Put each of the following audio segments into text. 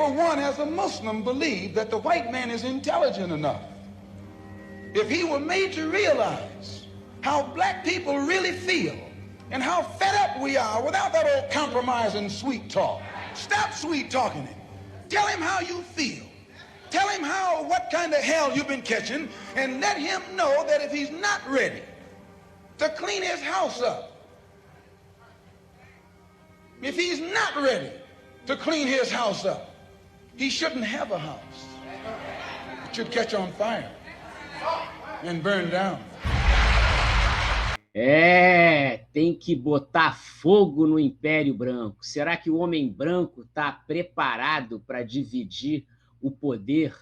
for one, as a Muslim, believe that the white man is intelligent enough. If he were made to realize how black people really feel and how fed up we are without that old compromising sweet talk. Stop sweet talking him. Tell him how you feel. Tell him what kind of hell you've been catching, and let him know that if he's not ready to clean his house up, if he's not ready to clean his house up, he shouldn't have a house. It should catch on fire and burn down. Tem que botar fogo no Império Branco. Será que o homem branco está preparado para dividir o poder?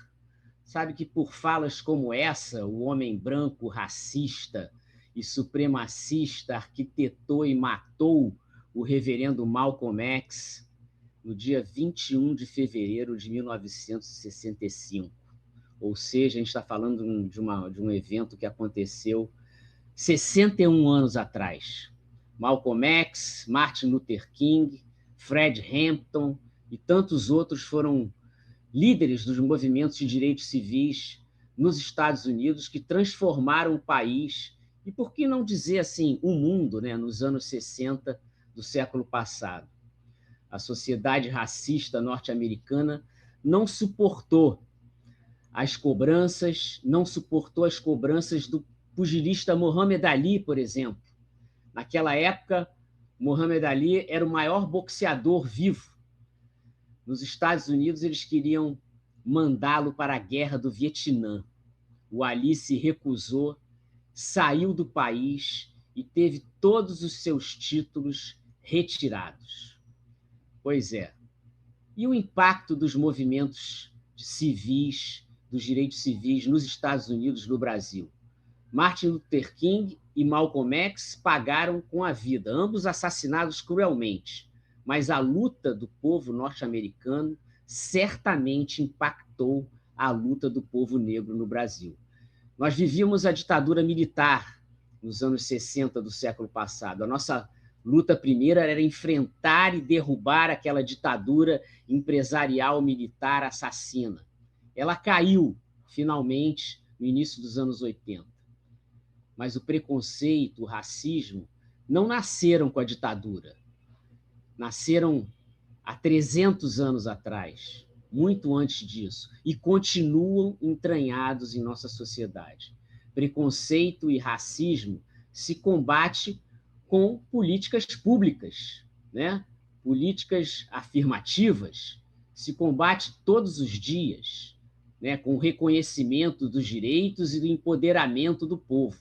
Sabe que por falas como essa, o homem branco racista e supremacista arquitetou e matou o reverendo Malcolm X no dia 21 de fevereiro de 1965. Ou seja, a gente está falando de um evento que aconteceu 61 anos atrás. Malcolm X, Martin Luther King, Fred Hampton e tantos outros foram líderes dos movimentos de direitos civis nos Estados Unidos que transformaram o país e, por que não dizer assim, o mundo, né, nos anos 60 do século passado. A sociedade racista norte-americana não suportou as cobranças do pugilista Muhammad Ali, por exemplo. Naquela época, Muhammad Ali era o maior boxeador vivo. Nos Estados Unidos, eles queriam mandá-lo para a guerra do Vietnã. O Ali se recusou, saiu do país e teve todos os seus títulos retirados. Pois é. E o impacto dos movimentos civis, dos direitos civis nos Estados Unidos, no Brasil? Martin Luther King e Malcolm X pagaram com a vida, ambos assassinados cruelmente. Mas a luta do povo norte-americano certamente impactou a luta do povo negro no Brasil. Nós vivíamos a ditadura militar nos anos 60 do século passado. A nossa luta primeira era enfrentar e derrubar aquela ditadura empresarial militar assassina. Ela caiu, finalmente, no início dos anos 80. Mas o preconceito, o racismo, não nasceram com a ditadura. Nasceram há 300 anos atrás, muito antes disso, e continuam entranhados em nossa sociedade. Preconceito e racismo se combate com políticas públicas, né? Políticas afirmativas, se combate todos os dias, né? Com o reconhecimento dos direitos e do empoderamento do povo.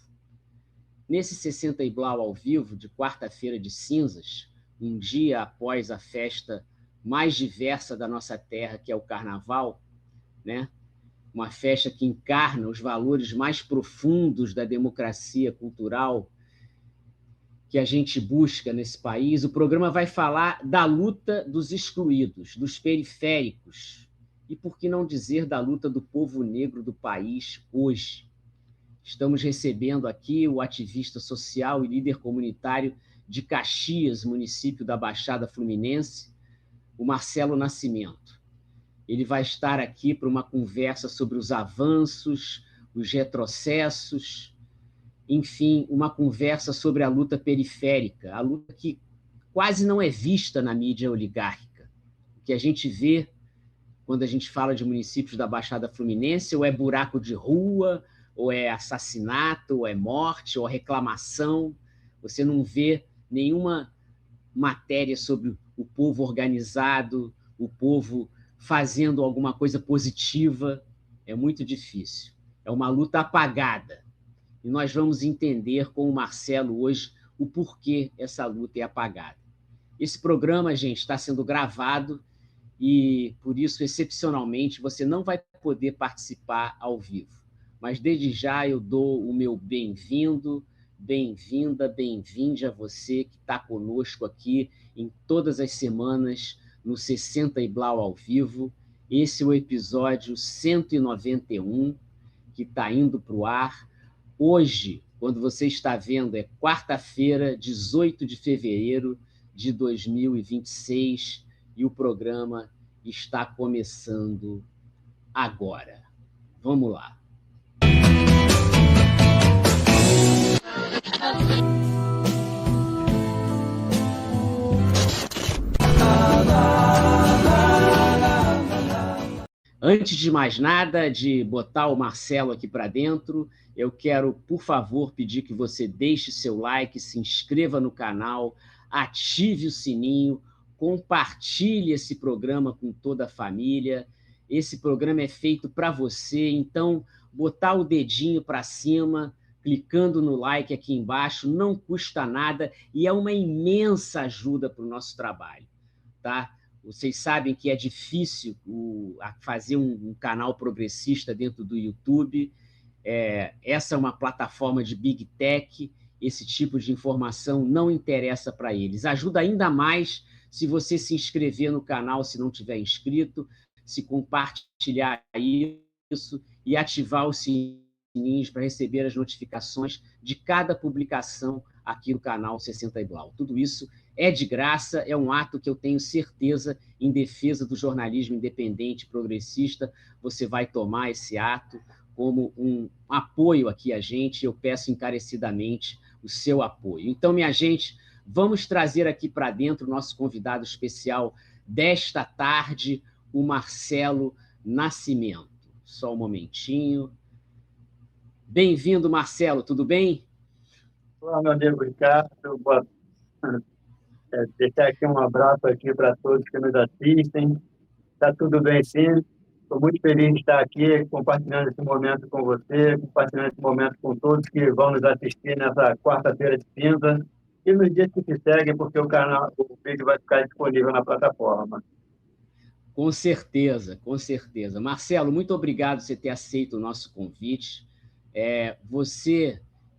Nesse 60 e Blau ao vivo, de quarta-feira de cinzas, um dia após a festa mais diversa da nossa terra, que é o Carnaval, né? Uma festa que encarna os valores mais profundos da democracia cultural que a gente busca nesse país. O programa vai falar da luta dos excluídos, dos periféricos, e por que não dizer da luta do povo negro do país hoje. Estamos recebendo aqui o ativista social e líder comunitário de Caxias, município da Baixada Fluminense, o Marcelo Nascimento. Ele vai estar aqui para uma conversa sobre os avanços, os retrocessos, enfim, uma conversa sobre a luta periférica, a luta que quase não é vista na mídia oligárquica. O que a gente vê quando a gente fala de municípios da Baixada Fluminense, ou é buraco de rua, ou é assassinato, ou é morte, ou reclamação. Você não vê nenhuma matéria sobre o povo organizado, o povo fazendo alguma coisa positiva. É muito difícil. É uma luta apagada. E nós vamos entender com o Marcelo hoje o porquê essa luta é apagada. Esse programa, gente, está sendo gravado e, por isso, excepcionalmente, você não vai poder participar ao vivo. Mas, desde já, eu dou o meu bem-vindo, bem-vinda, bem-vinde a você que está conosco aqui em todas as semanas no 60 e Blau ao vivo. Esse é o episódio 191 que está indo para o ar. Hoje, quando você está vendo, é quarta-feira, 18 de fevereiro de 2026, e o programa está começando agora. Vamos lá. Antes de mais nada, de botar o Marcelo aqui para dentro, eu quero, por favor, pedir que você deixe seu like, se inscreva no canal, ative o sininho, compartilhe esse programa com toda a família. Esse programa é feito para você, então botar o dedinho para cima, clicando no like aqui embaixo, não custa nada e é uma imensa ajuda para o nosso trabalho, tá? Vocês sabem que é difícil fazer um canal progressista dentro do YouTube. Essa é uma plataforma de Big Tech, esse tipo de informação não interessa para eles. Ajuda ainda mais se você se inscrever no canal, se não tiver inscrito, se compartilhar isso e ativar os sininhos para receber as notificações de cada publicação aqui no canal 60 e Blau. Tudo isso é de graça, é um ato que eu tenho certeza em defesa do jornalismo independente, progressista. Você vai tomar esse ato como um apoio aqui a gente, eu peço encarecidamente o seu apoio. Então, minha gente, vamos trazer aqui para dentro o nosso convidado especial desta tarde, o Marcelo Nascimento. Só um momentinho. Bem-vindo, Marcelo, tudo bem? Olá, meu amigo Ricardo. Deixar aqui um abraço aqui para todos que nos assistem. Está tudo bem, sim. Estou muito feliz de estar aqui compartilhando esse momento com você, compartilhando esse momento com todos que vão nos assistir nessa quarta-feira de cinza e nos dias que se seguem, porque o vídeo vai ficar disponível na plataforma. Com certeza, com certeza. Marcelo, muito obrigado por você ter aceito o nosso convite.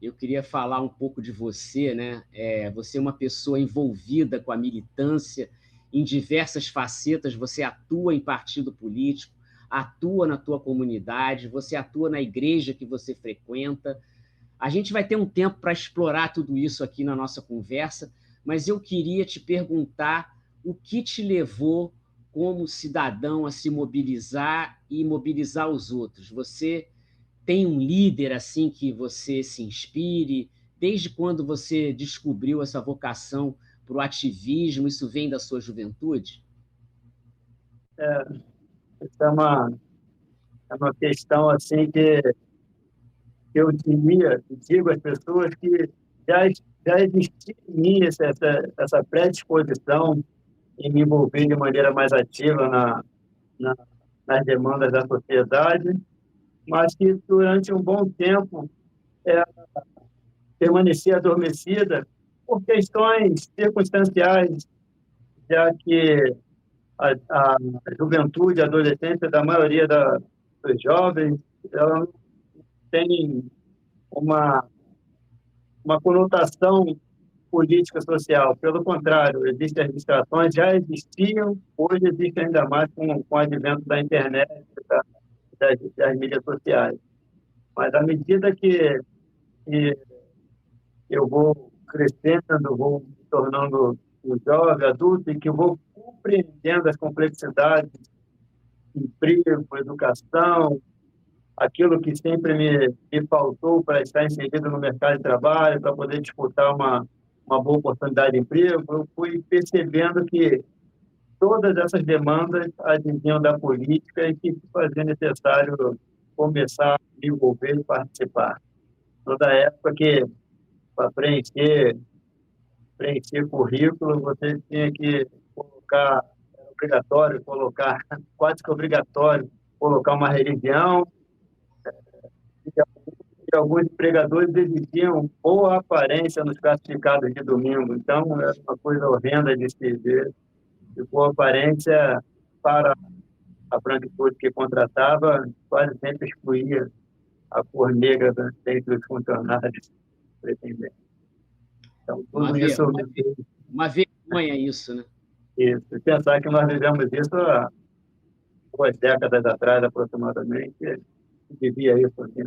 Eu queria falar um pouco de você, né? Você é uma pessoa envolvida com a militância em diversas facetas, você atua em partido político, atua na tua comunidade, você atua na igreja que você frequenta. A gente vai ter um tempo para explorar tudo isso aqui na nossa conversa, mas eu queria te perguntar o que te levou como cidadão a se mobilizar e mobilizar os outros. Você tem um líder assim que você se inspire? Desde quando você descobriu essa vocação para o ativismo? Isso vem da sua juventude? Essa é uma questão assim que eu digo às pessoas que já existia em mim essa predisposição em me envolver de maneira mais ativa na, nas demandas da sociedade, mas que durante um bom tempo permanecia adormecida por questões circunstanciais, já que a juventude, a adolescência da maioria dos jovens, ela não tem uma conotação política social. Pelo contrário, existem as distrações, já existiam, hoje existem ainda mais com o advento da internet, das mídias sociais. Mas à medida que eu vou crescendo, vou me tornando um jovem, adulto, e que vou compreendendo as complexidades, emprego, educação, aquilo que sempre me faltou para estar inserido no mercado de trabalho, para poder disputar uma boa oportunidade de emprego, eu fui percebendo que todas essas demandas advinham da política e que se fazia necessário começar a me envolver e participar. Toda época que, para preencher currículo, você tinha que colocar, era obrigatório colocar, quase que obrigatório, colocar uma religião, e alguns empregadores exigiam boa aparência nos classificados de domingo. Então, era uma coisa horrenda de se ver. E boa aparência para a branquitude que contratava quase sempre excluía a cor negra dentre os funcionários pretendentes. Então, tudo isso... Uma vergonha isso, né? Isso. E pensar que nós vivemos isso há 2 décadas atrás, aproximadamente, vivia isso aqui.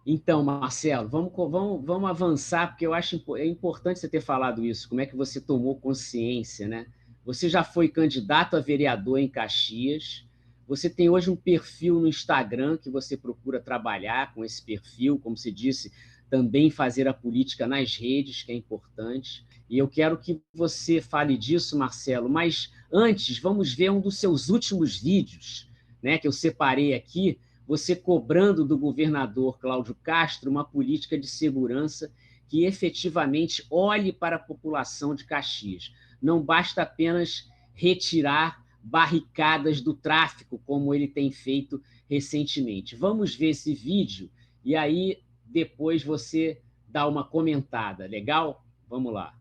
Então, Marcelo, vamos avançar, porque eu acho importante você ter falado isso, como é que você tomou consciência, né? Você já foi candidato a vereador em Caxias. Você tem hoje um perfil no Instagram que você procura trabalhar com esse perfil, como se disse, também fazer a política nas redes, que é importante. E eu quero que você fale disso, Marcelo, mas antes, vamos ver um dos seus últimos vídeos, né, que eu separei aqui, você cobrando do governador Cláudio Castro uma política de segurança que efetivamente olhe para a população de Caxias. Não basta apenas retirar barricadas do tráfico, como ele tem feito recentemente. Vamos ver esse vídeo e aí depois você dá uma comentada, legal? Vamos lá.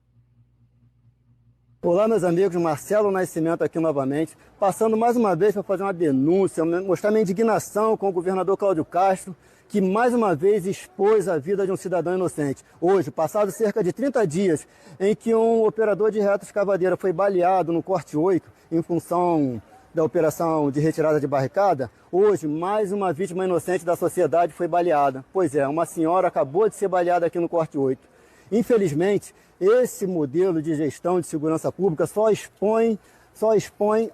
Olá, meus amigos, Marcelo Nascimento aqui novamente, passando mais uma vez para fazer uma denúncia, mostrar minha indignação com o governador Cláudio Castro, que mais uma vez expôs a vida de um cidadão inocente. Hoje, passado cerca de 30 dias, em que um operador de reta escavadeira foi baleado no Corte 8, em função da operação de retirada de barricada, hoje mais uma vítima inocente da sociedade foi baleada. Pois é, uma senhora acabou de ser baleada aqui no Corte 8. Infelizmente, esse modelo de gestão de segurança pública só expõe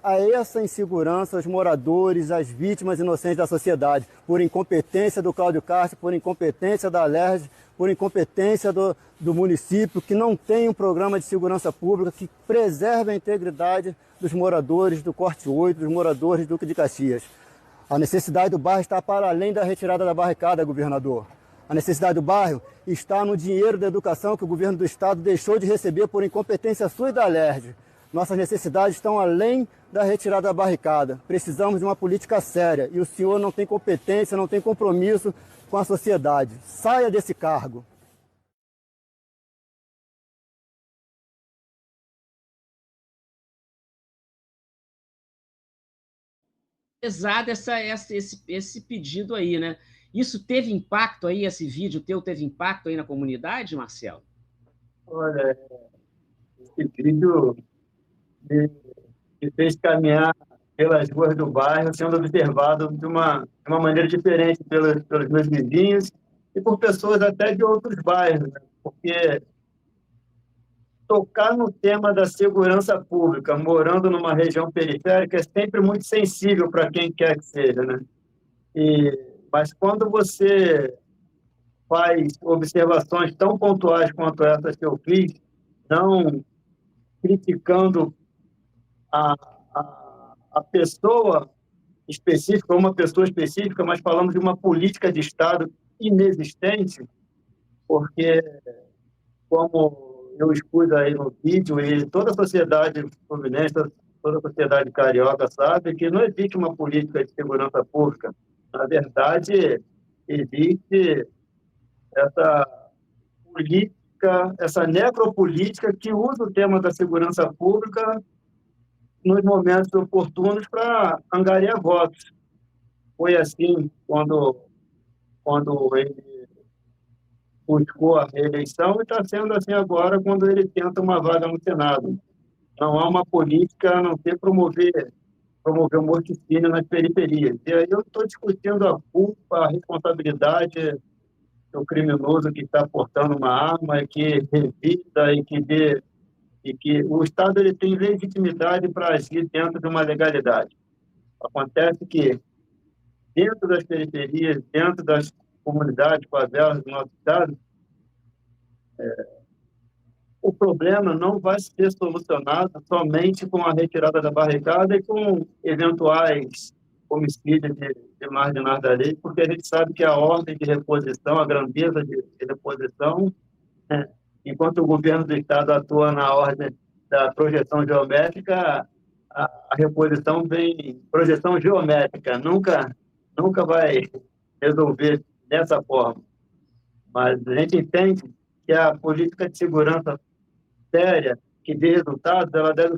a essa insegurança os moradores, as vítimas inocentes da sociedade, por incompetência do Cláudio Castro, por incompetência da Alerj, por incompetência do município, que não tem um programa de segurança pública que preserve a integridade dos moradores do Corte 8, dos moradores do Duque de Caxias. A necessidade do bairro está para além da retirada da barricada, governador. A necessidade do bairro está no dinheiro da educação que o governo do estado deixou de receber por incompetência sua e da Alerj. Nossas necessidades estão além da retirada da barricada. Precisamos de uma política séria e o senhor não tem competência, não tem compromisso com a sociedade. Saia desse cargo. Pesado esse pedido aí, né? Isso teve impacto aí, esse vídeo teu teve impacto aí na comunidade, Marcelo? Olha, esse vídeo me fez caminhar pelas ruas do bairro, sendo observado de uma maneira diferente pelos meus vizinhos e por pessoas até de outros bairros, né? Porque tocar no tema da segurança pública, morando numa região periférica, é sempre muito sensível para quem quer que seja, né? Mas quando você faz observações tão pontuais quanto essas que eu fiz, não criticando a pessoa específica, uma pessoa específica, mas falamos de uma política de Estado inexistente, porque, como eu expus aí no vídeo, e toda a sociedade fluminense, toda a sociedade carioca sabe que não existe uma política de segurança pública. Na verdade, existe essa política, essa necropolítica que usa o tema da segurança pública nos momentos oportunos para angariar votos. Foi assim quando ele buscou a reeleição e está sendo assim agora quando ele tenta uma vaga no Senado. Não há uma política a não ser promover o morticínio nas periferias. E aí eu estou discutindo a culpa, a responsabilidade do criminoso que está portando uma arma e que revida e que o Estado ele tem legitimidade para agir dentro de uma legalidade. Acontece que dentro das periferias, dentro das comunidades, favelas do nosso Estado, o problema não vai ser solucionado somente com a retirada da barricada e com eventuais homicídios de marginais da lei, porque a gente sabe que a ordem de reposição, a grandeza de reposição, né, enquanto o governo do Estado atua na ordem da projeção geométrica, a reposição vem projeção geométrica, nunca vai resolver dessa forma. Mas a gente entende que a política de segurança séria, que dê resultados, ela deve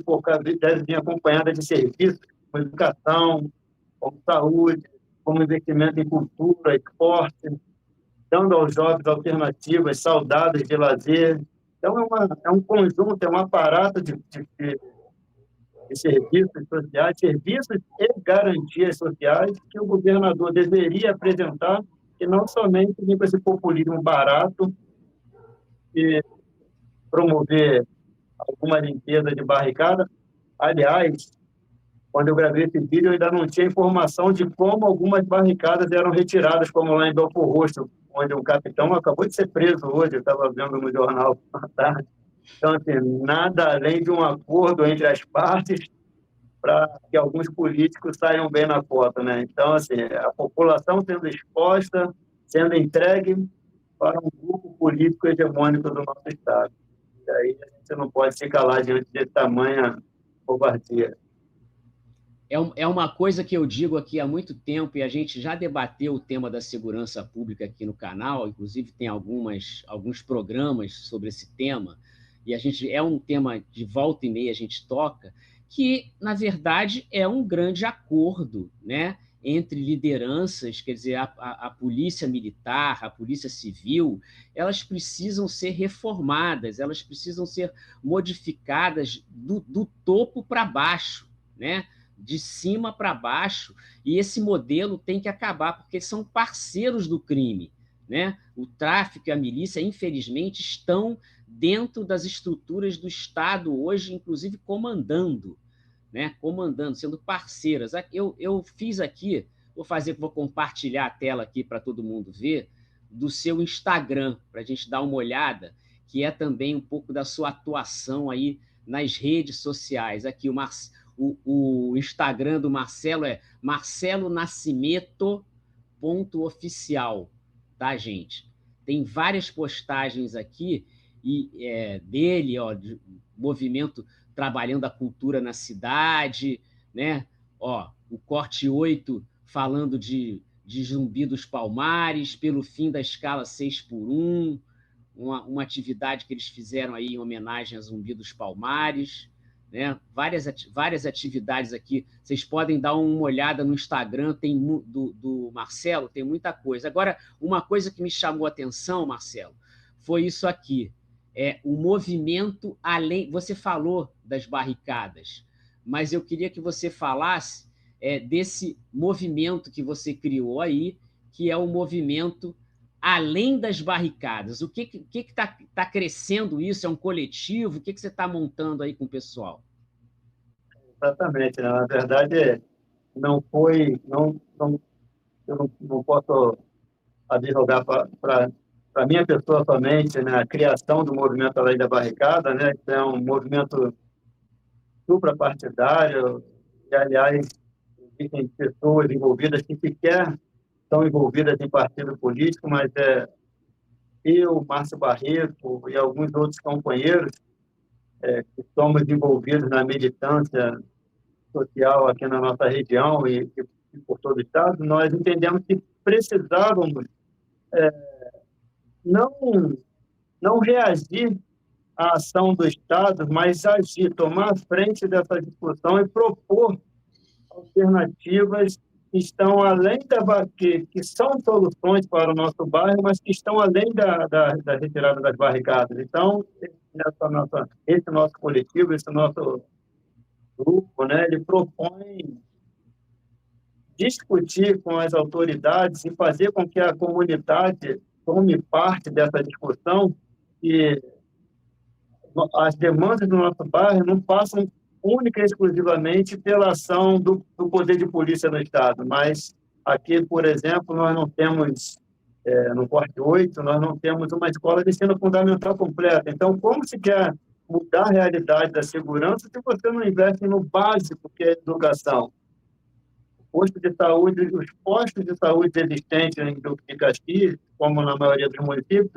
vir acompanhada de serviços como educação, como saúde, como investimento em cultura, esporte, dando aos jovens alternativas saudáveis de lazer. Então, é um conjunto, é um aparato de serviços sociais, serviços e garantias sociais que o governador deveria apresentar, e não somente vir com esse populismo barato e promover alguma limpeza de barricada, Aliás, quando eu gravei esse vídeo, eu ainda não tinha informação de como algumas barricadas eram retiradas, como lá em Belfort Roxo, onde um capitão acabou de ser preso hoje, eu estava vendo no jornal à tarde. Então, assim, nada além de um acordo entre as partes para que alguns políticos saiam bem na foto, né? Então, assim, a população sendo exposta, sendo entregue para um grupo político hegemônico do nosso Estado. E aí a gente não pode se calar diante de tamanha covardia. É uma coisa que eu digo aqui há muito tempo, e a gente já debateu o tema da segurança pública aqui no canal, inclusive tem alguns programas sobre esse tema, e a gente é um tema de volta e meia a gente toca, que, na verdade, é um grande acordo, né, entre lideranças, quer dizer, a polícia militar, a polícia civil, elas precisam ser reformadas, elas precisam ser modificadas do topo para baixo, né? De cima para baixo, e esse modelo tem que acabar, porque são parceiros do crime, né? O tráfico e a milícia, infelizmente, estão dentro das estruturas do Estado hoje, inclusive comandando, né? Comandando, sendo parceiras. Eu fiz aqui, vou compartilhar a tela aqui para todo mundo ver, do seu Instagram, para a gente dar uma olhada, que é também um pouco da sua atuação aí nas redes sociais. Aqui, o Instagram do Marcelo é marcelonascimento.oficial, tá, gente? Tem várias postagens aqui dele, ó, de movimento trabalhando a cultura na cidade, né? Ó, o Corte 8 falando de Zumbi dos Palmares, pelo fim da escala 6x1, uma atividade que eles fizeram aí em homenagem a Zumbi dos Palmares, né? Várias atividades aqui. Vocês podem dar uma olhada no Instagram, tem do Marcelo, tem muita coisa. Agora, uma coisa que me chamou a atenção, Marcelo, foi isso aqui. O movimento além... Você falou das barricadas, mas eu queria que você falasse desse movimento que você criou aí, que é o movimento além das barricadas. O que está crescendo isso? É um coletivo? O que você está montando aí com o pessoal? Exatamente, né? Na verdade, não foi... eu não posso advogar para a minha pessoa somente, né? A criação do movimento Além da Barricada, né? Que é um movimento suprapartidário, e, aliás, existem pessoas envolvidas que sequer estão envolvidas em partido político, mas eu, Márcio Barreto e alguns outros companheiros que somos envolvidos na militância social aqui na nossa região e por todo o Estado, nós entendemos que precisávamos não reagir à ação do Estado, mas agir, tomar a frente dessa discussão e propor alternativas que estão além que são soluções para o nosso bairro, mas que estão além da retirada das barricadas. Então, esse nosso coletivo, esse nosso grupo, né, ele propõe discutir com as autoridades e fazer com que a comunidade tome parte dessa discussão, e as demandas do nosso bairro não passam única e exclusivamente pela ação do poder de polícia no Estado, mas aqui, por exemplo, nós não temos, no Corte 8, nós não temos uma escola de ensino fundamental completa. Então, como se quer mudar a realidade da segurança se você não investe no básico, que é a educação? Posto de saúde, os postos de saúde existentes em Duque de Caxias, como na maioria dos municípios,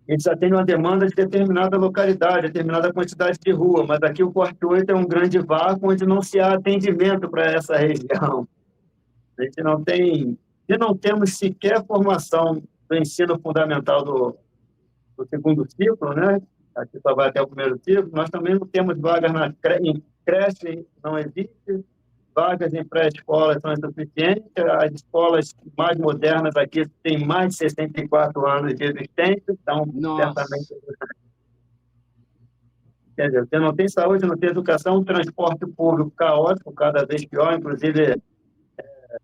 eles atendem uma demanda de determinada localidade, determinada quantidade de rua, mas aqui o Corte 8 é um grande vácuo onde não se há atendimento para essa região. A gente não tem, e não temos sequer formação do ensino fundamental do segundo ciclo, né? Aqui só vai até o primeiro ciclo. Nós também não temos vagas em creche, não existe. Vagas em pré-escola são insuficientes. As escolas mais modernas aqui têm mais de 64 anos de existência, então, certamente... Quer dizer, você não tem saúde, não tem educação, transporte público caótico, cada vez pior. Inclusive,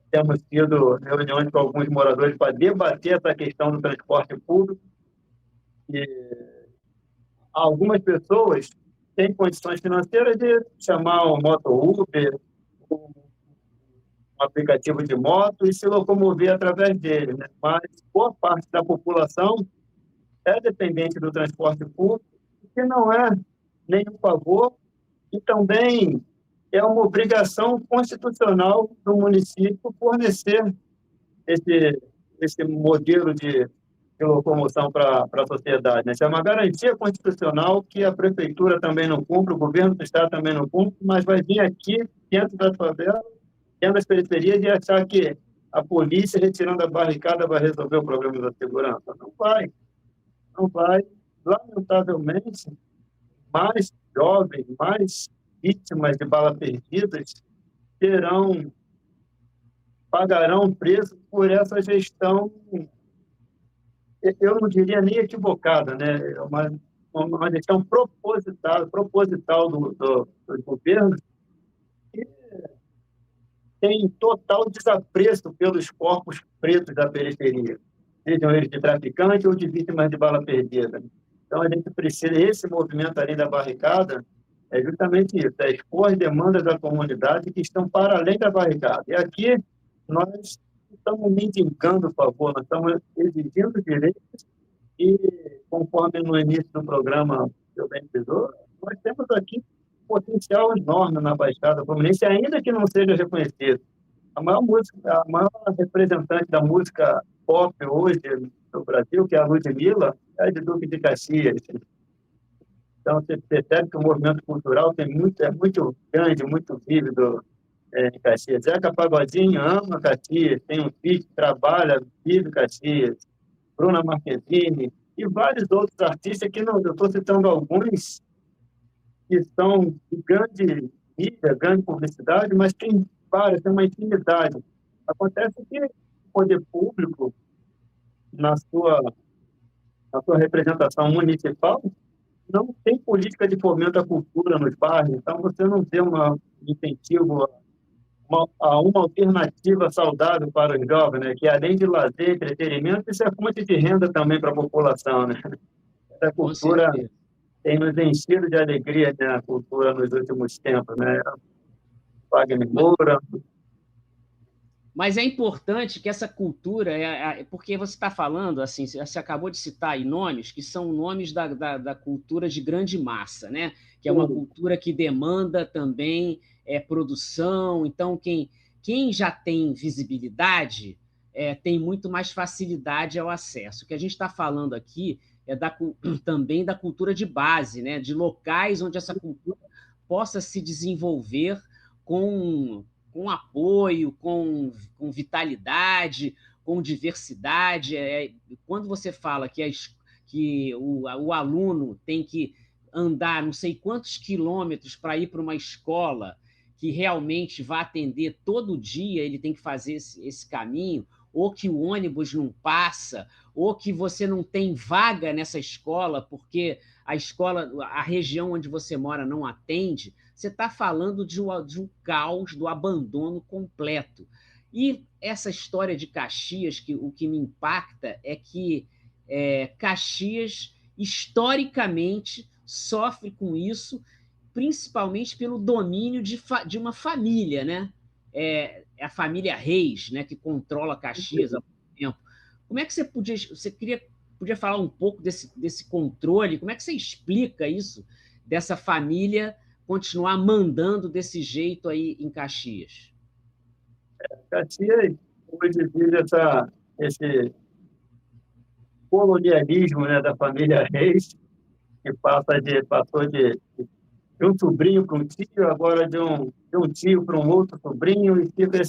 temos tido reuniões com alguns moradores para debater essa questão do transporte público. E algumas pessoas têm condições financeiras de chamar um moto Uber, um aplicativo de moto e se locomover através dele, né? Mas boa parte da população é dependente do transporte público, que não é nenhum favor e também é uma obrigação constitucional do município fornecer esse modelo de locomoção para a sociedade, né? Isso é uma garantia constitucional que a prefeitura também não cumpre, o governo do estado também não cumpre, mas vai vir aqui dentro da favela, dentro das periferias, e achar que a polícia, retirando a barricada, vai resolver o problema da segurança. Não vai, não vai. Lamentavelmente, mais jovens, mais vítimas de balas perdidas pagarão preço por essa gestão, eu não diria nem equivocada, né? É uma gestão proposital do governo, que tem total desapreço pelos corpos pretos da periferia, sejam eles de traficantes ou de vítimas de bala perdida. Então, a gente precisa, esse movimento ali da barricada, é justamente isso, é expor as demandas da comunidade que estão para além da barricada. E aqui, nós não estamos mendigando o favor, nós estamos exigindo direitos e, conforme no início do programa eu bem frisou, nós temos aqui um potencial enorme na Baixada Fluminense, ainda que não seja reconhecido. A maior representante da música pop hoje no Brasil, que é a Ludmilla, é de Duque de Caxias. Então, você percebe que o movimento cultural é muito grande, muito vívido em Caxias. Zeca Pagodinho ama Caxias, tem um filho que trabalha, vive Caxias. Bruna Marquezine e vários outros artistas que não, eu estou citando alguns que são de grande mídia, grande publicidade, mas tem vários, tem uma infinidade. Acontece que o poder público, na sua representação municipal, não tem política de fomento à cultura nos bairros, então você não tem um incentivo a uma alternativa saudável para os jovens, né? Que além de lazer, entretenimento, isso é fonte de renda também para a população, né? Essa cultura tem nos enchido de alegria, né? A cultura nos últimos tempos, né? Wagner Moura. Mas é importante que essa cultura, porque você está falando, assim, você acabou de citar aí nomes que são nomes da cultura de grande massa, né? Que é uma cultura que demanda também produção. Então, quem já tem visibilidade tem muito mais facilidade ao acesso. O que a gente está falando aqui é também da cultura de base, né? De locais onde essa cultura possa se desenvolver com apoio, com vitalidade, com diversidade. Quando você fala que o aluno tem que andar não sei quantos quilômetros para ir para uma escola que realmente vai atender todo dia, ele tem que fazer esse caminho, ou que o ônibus não passa, ou que você não tem vaga nessa escola porque a região onde você mora não atende, você está falando de um caos, do abandono completo. E essa história de Caxias, o que me impacta é que Caxias, historicamente, sofre com isso, principalmente pelo domínio de uma família, né? A família Reis, né, que controla Caxias há muito tempo. Como é que você podia falar um pouco desse controle? Como é que você explica isso, dessa família continuar mandando desse jeito aí em Caxias? Caxias hoje vive esse colonialismo, né, da família Reis, que passou de um sobrinho para um tio, agora de um tio para um outro sobrinho, e fica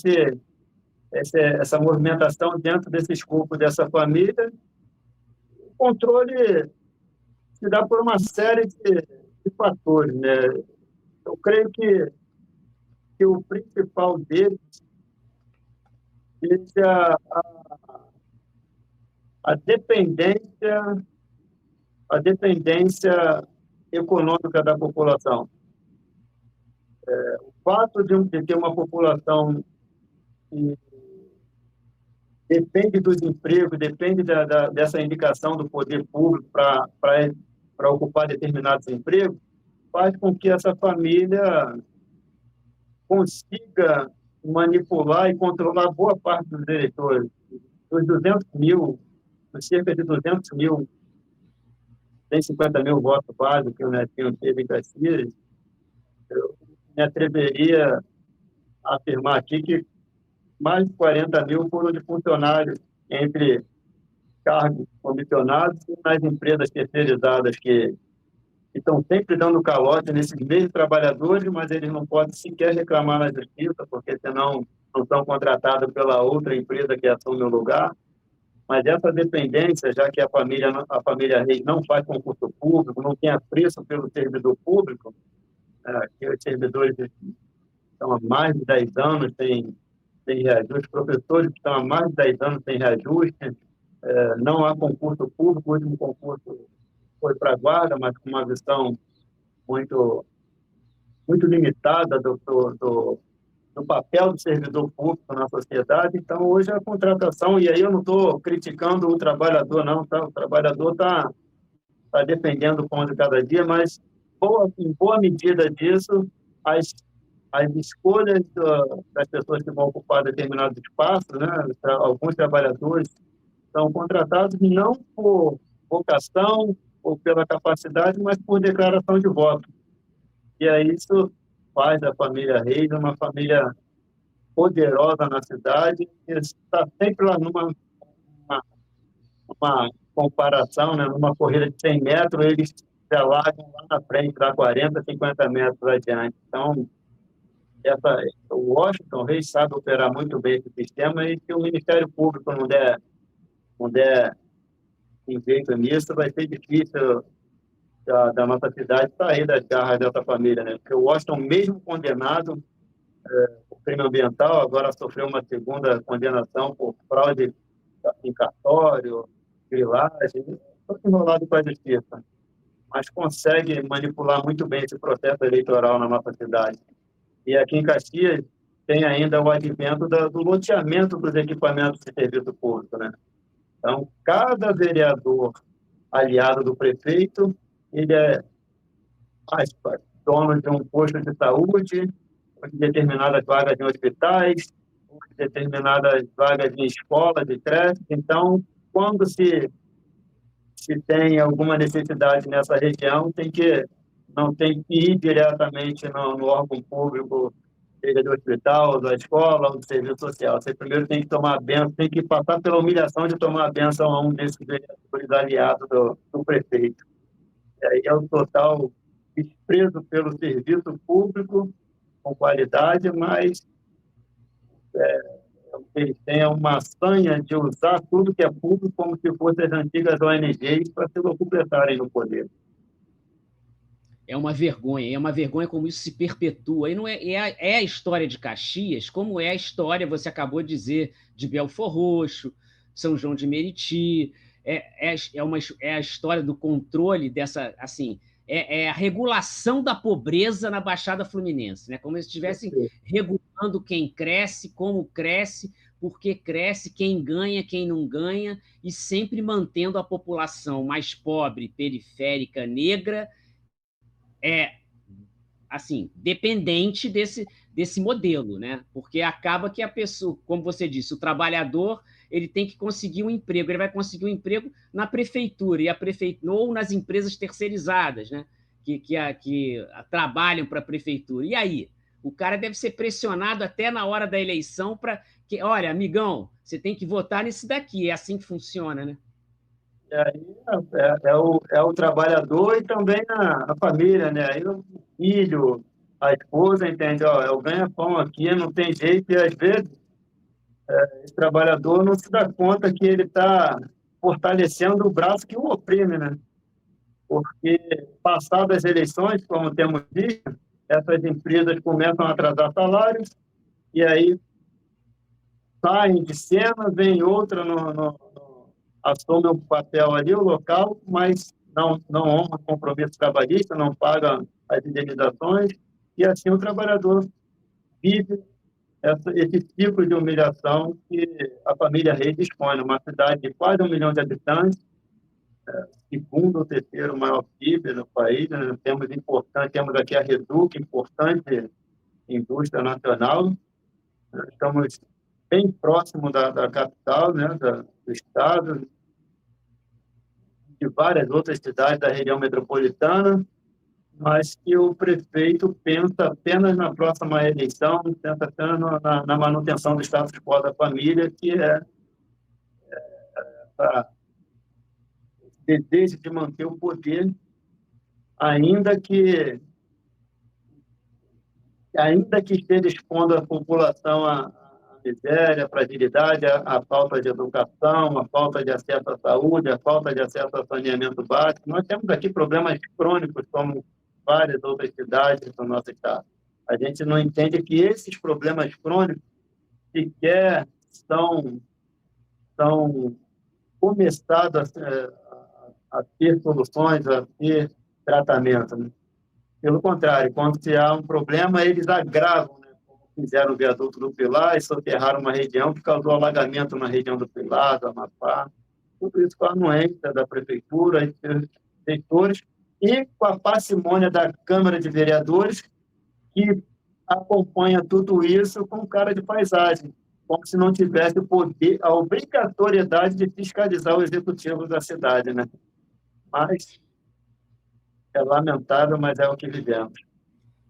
essa movimentação dentro desse escopo dessa família. O controle se dá por uma série de fatores, né? Eu creio que o principal deles seja a dependência econômica da população. O fato de ter uma população que depende dos empregos, depende dessa indicação do poder público para para ocupar determinados empregos, faz com que essa família consiga manipular e controlar boa parte dos eleitores. Dos 200 mil, dos cerca de 200 mil, 150 mil votos básicos que o Netinho teve em Caxias, eu me atreveria a afirmar aqui que mais de 40 mil foram de funcionários entre cargos comissionados e nas empresas terceirizadas que estão sempre dando calote nesses mesmos trabalhadores, mas eles não podem sequer reclamar na justiça, porque senão não são contratados pela outra empresa que assume o lugar. Mas essa dependência, já que a família Reis não faz concurso público, não tem apreço pelo servidor público, que os servidores estão há mais de 10 anos sem reajuste, os professores que estão há mais de 10 anos sem reajuste, não há concurso público, o último concurso foi para a guarda, mas com uma visão muito, muito limitada do papel do servidor público na sociedade. Então, hoje a contratação, e aí eu não estou criticando o trabalhador, não, tá? O trabalhador está defendendo o pão de cada dia, mas em boa medida disso, as escolhas das pessoas que vão ocupar determinados espaços, né? Alguns trabalhadores são contratados não por vocação ou pela capacidade, mas por declaração de voto. E aí isso faz da família Reis uma família poderosa na cidade, e está sempre lá numa comparação, né? Numa corrida de 100 metros, eles se largam lá na frente, lá 40, 50 metros adiante. Então, o Washington Reis sabe operar muito bem esse sistema, e se o Ministério Público não der jeito nisso, vai ser difícil da nossa cidade sair das garras dessa família, né? Porque o Washington, mesmo condenado por crime ambiental, agora sofreu uma segunda condenação por fraude em cartório, grilagem, todo enrolado com a justiça, mas consegue manipular muito bem esse processo eleitoral na nossa cidade. E aqui em Caxias tem ainda o advento do loteamento dos equipamentos de serviço público, né? Então, cada vereador aliado do prefeito, ele é dono de um posto de saúde, de determinadas vagas em hospitais, de determinadas vagas em escolas, de creches. Então, quando se tem alguma necessidade nessa região, não tem que ir diretamente no órgão público, seja do hospital, da escola ou do serviço social. Você primeiro tem que tomar a benção, tem que passar pela humilhação de tomar a benção a um desses vereadores aliados do prefeito. E aí é o total desprezo pelo serviço público, com qualidade, mas eles têm uma sanha de usar tudo que é público como se fossem as antigas ONGs para se locupletarem no poder. É uma vergonha como isso se perpetua. E não é a história de Caxias, como é a história, você acabou de dizer, de Belfor Roxo, São João de Meriti. É a história do controle dessa, assim, é a regulação da pobreza na Baixada Fluminense, né? Como se estivessem regulando quem cresce, como cresce, por que cresce, quem ganha, quem não ganha, e sempre mantendo a população mais pobre, periférica, negra, assim, dependente desse modelo, né? Porque acaba que a pessoa, como você disse, o trabalhador, ele tem que conseguir um emprego, ele vai conseguir um emprego na prefeitura, ou nas empresas terceirizadas, né? que trabalham para a prefeitura. E aí? O cara deve ser pressionado até na hora da eleição para que, olha, amigão, você tem que votar nesse daqui, é assim que funciona, né? E aí é o trabalhador e também a família, né? Aí o filho, a esposa, entende? Ó, eu ganho pão aqui, não tem jeito, e às vezes esse trabalhador não se dá conta que ele está fortalecendo o braço que o oprime, né? Porque, passadas as eleições, como temos visto, essas empresas começam a atrasar salários, e aí saem de cena, vem outra, assume o papel ali, o local, mas não honra o compromisso trabalhista, não paga as indenizações, e assim o trabalhador vive esse ciclo de humilhação que a família Reis dispõe. Uma cidade de quase 1 milhão de habitantes, segundo ou terceiro maior PIB no país, né? Temos aqui a Reduc, importante indústria nacional, né? Estamos bem próximo da capital, né? Do estado, de várias outras cidades da região metropolitana, mas que o prefeito pensa apenas na próxima eleição, pensa apenas na manutenção do status quo da família, que é essa desejo de manter o poder, ainda que esteja expondo a população à miséria, à fragilidade, à falta de educação, à falta de acesso à saúde, à falta de acesso a saneamento básico. Nós temos aqui problemas crônicos, como várias outras cidades do nosso estado. A gente não entende que esses problemas crônicos sequer são começados a ter soluções, a ter tratamento, né? Pelo contrário, quando se há um problema, eles agravam, né? Como fizeram o viaduto do Pilar e soterraram uma região que causou alagamento na região do Pilar, do Amapá. Tudo isso com a anuência da prefeitura, dos seus setores, e com a parcimônia da Câmara de Vereadores, que acompanha tudo isso com cara de paisagem, como se não tivesse o poder, a obrigatoriedade de fiscalizar o executivo da cidade, né? Mas é lamentável, mas é o que vivemos.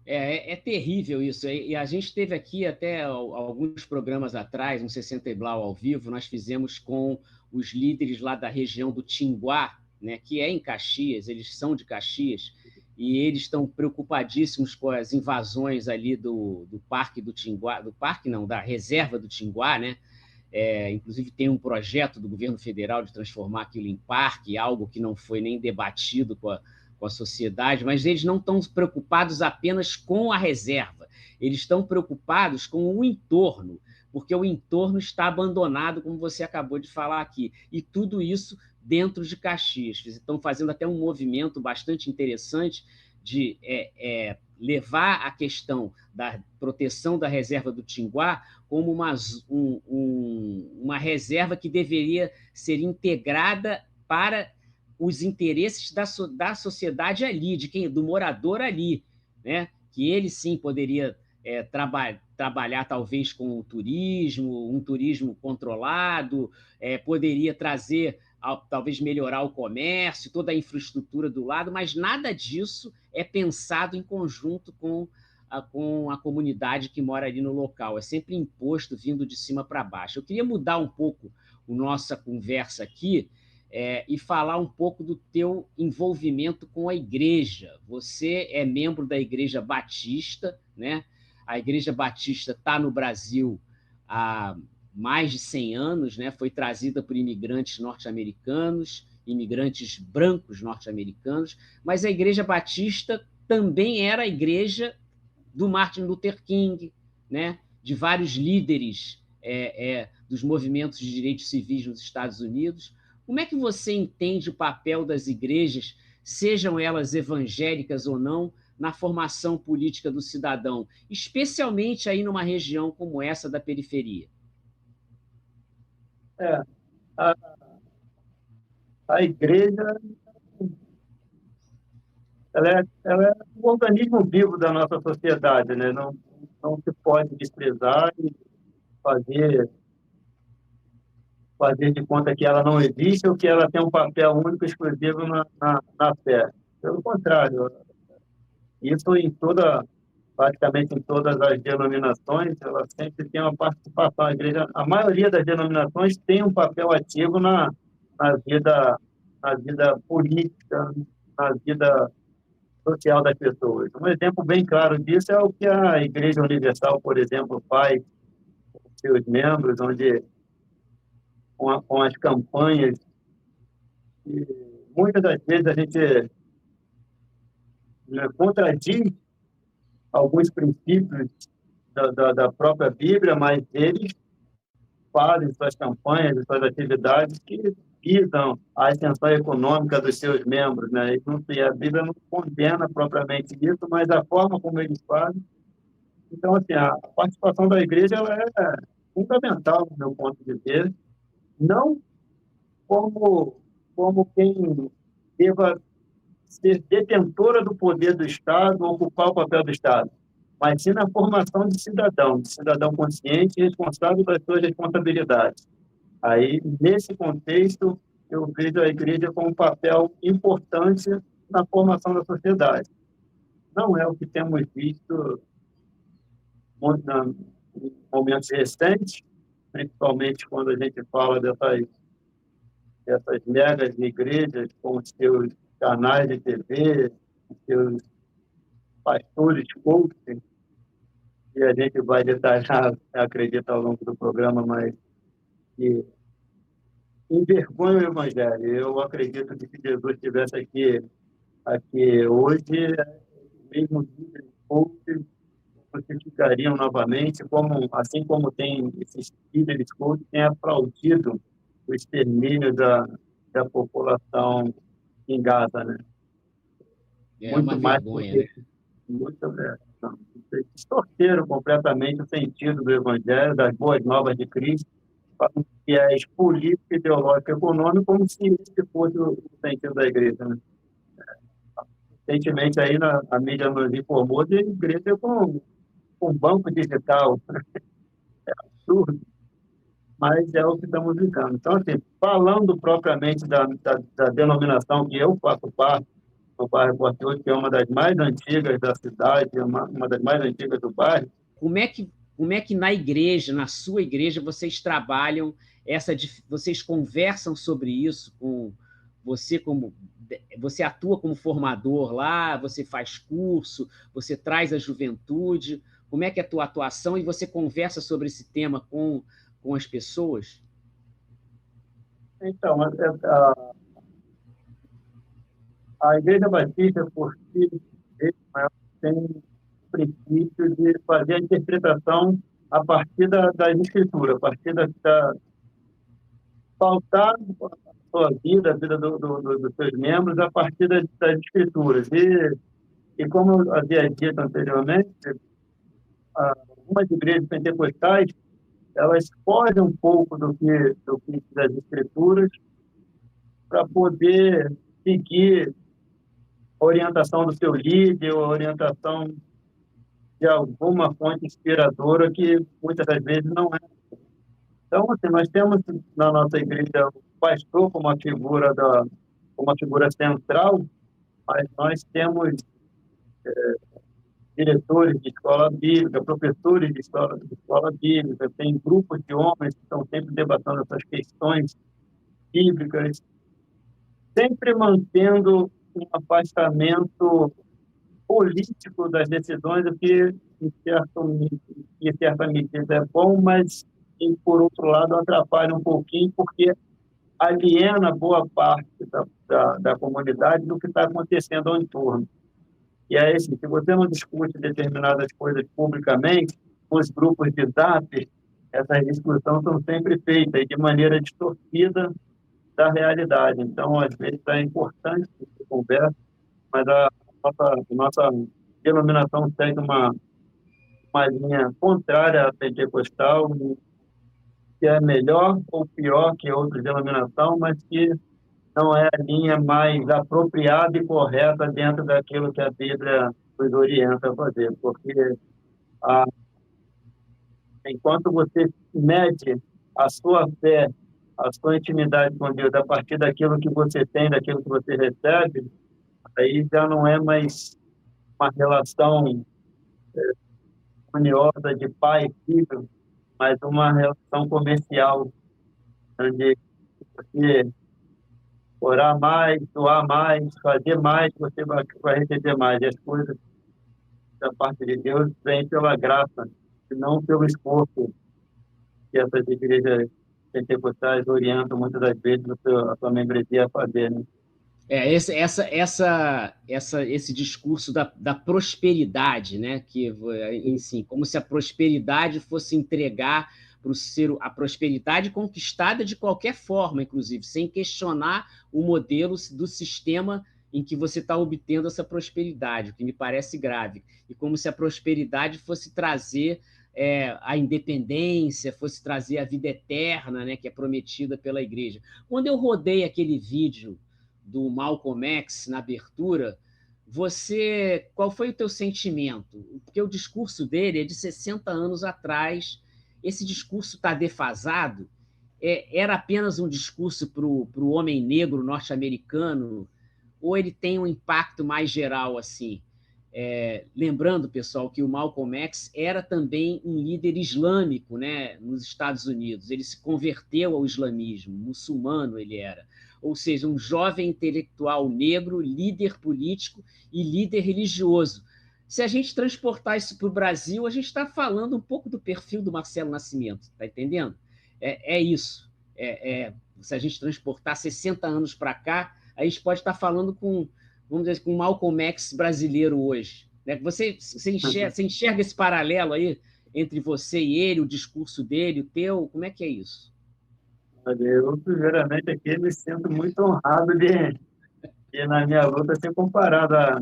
É terrível isso. E a gente teve aqui até alguns programas atrás, um 60 e Blau ao vivo, nós fizemos com os líderes lá da região do Tinguá, né, que é em Caxias, eles são de Caxias, e eles estão preocupadíssimos com as invasões ali do Parque do Tinguá, do Parque não, da Reserva do Tinguá, né? Inclusive tem um projeto do governo federal de transformar aquilo em parque, algo que não foi nem debatido com a sociedade, mas eles não estão preocupados apenas com a reserva, eles estão preocupados com o entorno, porque o entorno está abandonado, como você acabou de falar aqui, e tudo isso dentro de Caxias. Estão fazendo até um movimento bastante interessante de levar a questão da proteção da reserva do Tinguá como uma reserva que deveria ser integrada para os interesses da sociedade ali, do morador ali, né? Que ele sim poderia trabalhar talvez com o turismo, um turismo controlado, poderia trazer, talvez melhorar o comércio, toda a infraestrutura do lado, mas nada disso é pensado em conjunto com a comunidade que mora ali no local. É sempre imposto vindo de cima para baixo. Eu queria mudar um pouco a nossa conversa aqui e falar um pouco do teu envolvimento com a igreja. Você é membro da Igreja Batista, né? A Igreja Batista está no Brasil há mais de 100 anos, né? Foi trazida por imigrantes norte-americanos, imigrantes brancos norte-americanos, mas a Igreja Batista também era a igreja do Martin Luther King, né? De vários líderes dos movimentos de direitos civis nos Estados Unidos. Como é que você entende o papel das igrejas, sejam elas evangélicas ou não, na formação política do cidadão, especialmente aí numa região como essa da periferia? A, a igreja ela é um organismo vivo da nossa sociedade, né? Não se pode desprezar e fazer de conta que ela não existe ou que ela tem um papel único e exclusivo na fé. Pelo contrário, isso praticamente em todas as denominações, ela sempre tem uma participação. A maioria das denominações tem um papel ativo na vida política, na vida social das pessoas. Um exemplo bem claro disso é o que a Igreja Universal, por exemplo, faz com seus membros, onde com as campanhas, e muitas das vezes a gente contradiz alguns princípios da própria Bíblia, mas eles fazem suas campanhas, suas atividades que visam a ascensão econômica dos seus membros, né? E a Bíblia não condena propriamente isso, mas a forma como eles fazem. Então, assim, a participação da igreja ela é fundamental, do meu ponto de vista, não como como quem deva ser detentora do poder do Estado, ocupar o papel do Estado, mas sim na formação de cidadão consciente e responsável das suas responsabilidades. Aí, nesse contexto, eu vejo a igreja com um papel importante na formação da sociedade. Não é o que temos visto em momentos recentes, principalmente quando a gente fala dessas megas igrejas com os seus canais de TV, os seus pastores coaching, e a gente vai detalhar, acredito, ao longo do programa, mas que envergonha o Evangelho. Eu acredito que se Jesus estivesse aqui hoje, mesmo líderes coaches crucificariam novamente, assim como tem esses líderes coaches têm aplaudido o extermínio da população em Gaza, né? É uma vergonha, né? Muito não, distorceram completamente o sentido do Evangelho, das boas novas de Cristo, falam que é político, ideológico, econômico, como se esse fosse o sentido da igreja, né? Recentemente, aí, a mídia nos informou de igreja com banco digital. É absurdo, mas é o que estamos vivendo. Então, assim, falando propriamente da denominação que eu faço parte, o bairro Porto Hoje, que é uma das mais antigas da cidade, uma das mais antigas do bairro. Como é que na igreja, na sua igreja, vocês trabalham vocês conversam sobre isso com você atua como formador lá, você faz curso, você traz a juventude, como é que é a tua atuação e você conversa sobre esse tema com as pessoas? Então, a Igreja Batista, por si mesma, tem o princípio de fazer a interpretação a partir das Escrituras, a partir pautar a sua vida, a vida dos seus membros, a partir das Escrituras. E como eu havia dito anteriormente, algumas igrejas pentecostais, elas fogem um pouco do que das Escrituras para poder seguir a orientação do seu líder, a orientação de alguma fonte inspiradora que muitas das vezes não é. Então, assim, nós temos na nossa igreja o pastor como uma figura central, mas nós temos diretores de escola bíblica, professores de escola bíblica, tem grupos de homens que estão sempre debatendo essas questões bíblicas, sempre mantendo um afastamento político das decisões, o que em certa medida é bom, mas por outro lado atrapalha um pouquinho, porque aliena boa parte da comunidade do que está acontecendo ao entorno. E é assim, se você não discute determinadas coisas publicamente, os grupos de zap, essas discussões são sempre feitas e de maneira distorcida da realidade. Então, às vezes, é importante que se converse, mas a nossa denominação segue uma linha contrária à pentecostal, que é melhor ou pior que outra denominação, mas que não é a linha mais apropriada e correta dentro daquilo que a Bíblia nos orienta a fazer, porque enquanto você mede a sua fé, a sua intimidade com Deus a partir daquilo que você tem, daquilo que você recebe, aí já não é mais uma relação uniosa de pai e filho, mas uma relação comercial, onde você orar mais, doar mais, fazer mais, você vai receber mais. E as coisas da parte de Deus vêm pela graça, e não pelo esforço que essas igrejas pentecostais orientam muitas das vezes a sua membresia a fazer, né? Esse discurso da prosperidade, né? Que, enfim, como se a prosperidade fosse entregar para o ser a prosperidade conquistada de qualquer forma, inclusive, sem questionar o modelo do sistema em que você está obtendo essa prosperidade, o que me parece grave. E como se a prosperidade fosse trazer a independência, fosse trazer a vida eterna, né, que é prometida pela igreja. Quando eu rodei aquele vídeo do Malcolm X na abertura, qual foi o teu sentimento? Porque o discurso dele é de 60 anos atrás. Esse discurso está defasado? Era apenas um discurso para o homem negro norte-americano, ou ele tem um impacto mais geral assim? Lembrando, pessoal, que o Malcolm X era também um líder islâmico, né, nos Estados Unidos. Ele se converteu ao islamismo, muçulmano ele era. Ou seja, um jovem intelectual negro, líder político e líder religioso. Se a gente transportar isso para o Brasil, a gente está falando um pouco do perfil do Marcelo Nascimento, está entendendo? Isso. Se a gente transportar 60 anos para cá, a gente pode estar falando vamos dizer, com o Malcolm X brasileiro hoje. Né? Você enxerga esse paralelo aí entre você e ele, o discurso dele, o teu? Como é que é isso? Eu, primeiramente, aqui me sinto muito honrado de na minha luta, ser comparado a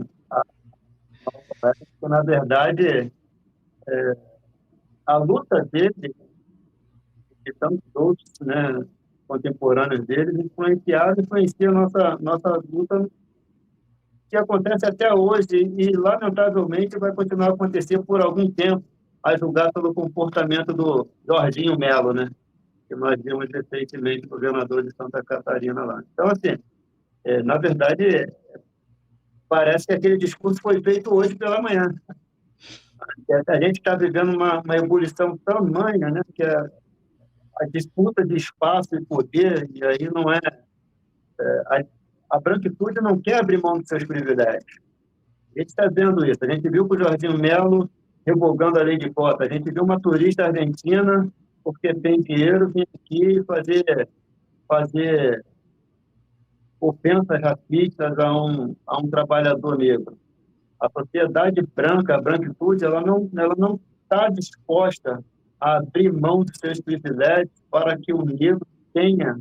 Malcolm X, porque, na verdade, a luta dele e tantos outros, né, contemporâneos dele, influencia a nossa luta, que acontece até hoje e, lamentavelmente, vai continuar a acontecer por algum tempo, a julgar pelo comportamento do Jorginho Melo, né, que nós vimos recentemente, governador de Santa Catarina lá. Então, assim, na verdade, parece que aquele discurso foi feito hoje pela manhã. A gente está vivendo uma ebulição tamanha, né, que a disputa de espaço e poder, e aí não a branquitude não quer abrir mão dos seus privilégios. A gente está vendo isso. A gente viu com o Jorginho Melo revogando a lei de cota. A gente viu uma turista argentina, porque tem dinheiro, vir aqui fazer ofensas racistas a um trabalhador negro. A sociedade branca, a branquitude, ela não está disposta a abrir mão dos seus privilégios para que o negro tenha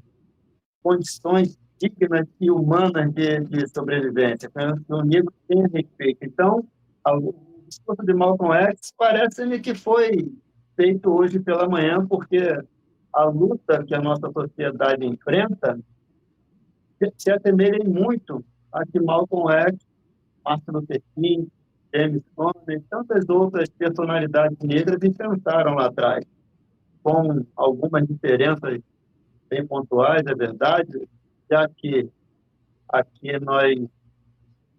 condições dignas e humanas de sobrevivência, para que o negro tenha respeito. Então, o discurso de Malcolm X parece-me que foi feito hoje pela manhã, porque a luta que a nossa sociedade enfrenta se assemelha muito a que Malcolm X, Martin Luther King, James Conner e tantas outras personalidades negras enfrentaram lá atrás, com algumas diferenças bem pontuais, é verdade, já que aqui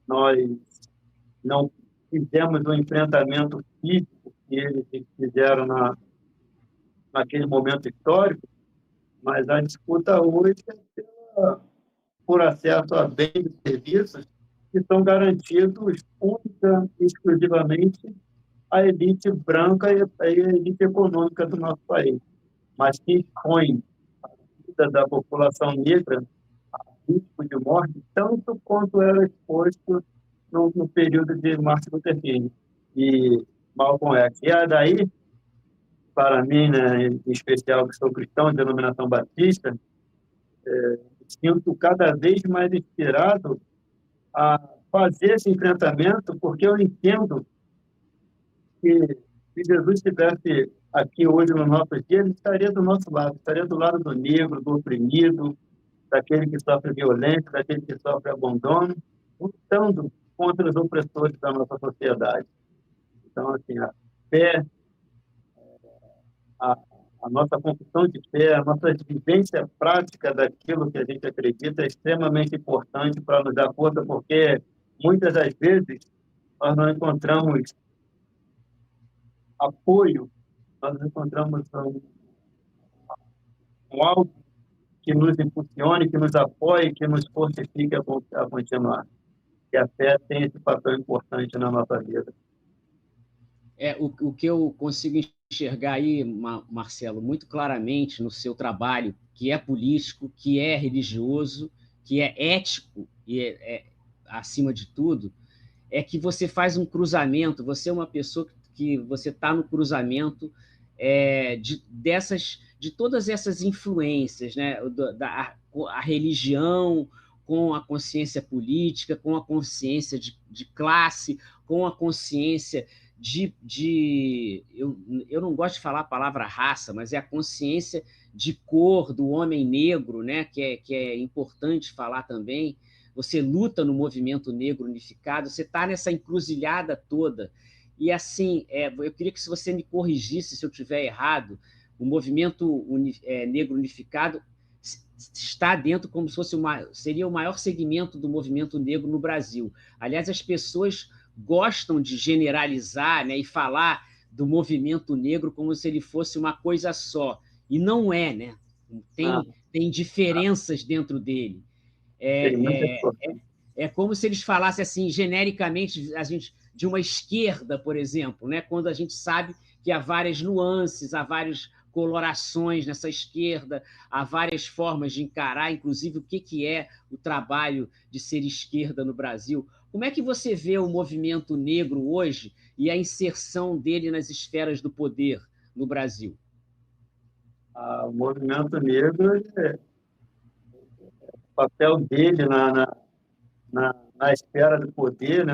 nós não fizemos o enfrentamento físico que eles fizeram naquele momento histórico, mas a disputa hoje é por acesso a bens e serviços que são garantidos única e exclusivamente à elite branca e à elite econômica do nosso país, mas que expõe a vida da população negra a risco de morte tanto quanto era exposto no período de Martin Luther King e Malcolm X. E daí, para mim, né, em especial, que sou cristão de denominação batista, sinto cada vez mais inspirado a fazer esse enfrentamento, porque eu entendo que se Jesus estivesse aqui hoje no nosso dia, ele estaria do nosso lado, estaria do lado do negro, do oprimido, daquele que sofre violência, daquele que sofre abandono, lutando contra os opressores da nossa sociedade. Então, assim, a fé, a nossa confissão de fé, a nossa vivência prática daquilo que a gente acredita é extremamente importante para nos dar força, porque muitas das vezes nós não encontramos apoio, nós não encontramos algo que nos impulsione, que nos apoie, que nos fortifique a continuar. E a fé tem esse papel importante na nossa vida. O que eu consigo enxergar aí, Marcelo, muito claramente no seu trabalho, que é político, que é religioso, que é ético e acima de tudo, é que você faz um cruzamento, você é uma pessoa que você está no cruzamento de todas essas influências, né? A religião com a consciência política, com a consciência de classe, com a consciência eu não gosto de falar a palavra raça, mas é a consciência de cor do homem negro, né? que é importante falar também. Você luta no movimento negro unificado, você está nessa encruzilhada toda. E, assim, eu queria que você me corrigisse se eu estiver errado. O movimento negro unificado está dentro como se fosse seria o maior segmento do movimento negro no Brasil. Aliás, as pessoas gostam de generalizar, né, e falar do movimento negro como se ele fosse uma coisa só. E não é, né? Tem diferenças dentro dele. É como se eles falassem assim, genericamente, de uma esquerda, por exemplo, né? Quando a gente sabe que há várias nuances, há várias colorações nessa esquerda, há várias formas de encarar, inclusive, o que é o trabalho de ser esquerda no Brasil. Como é que você vê o movimento negro hoje e a inserção dele nas esferas do poder no Brasil? O movimento negro, o papel dele na esfera do poder, né,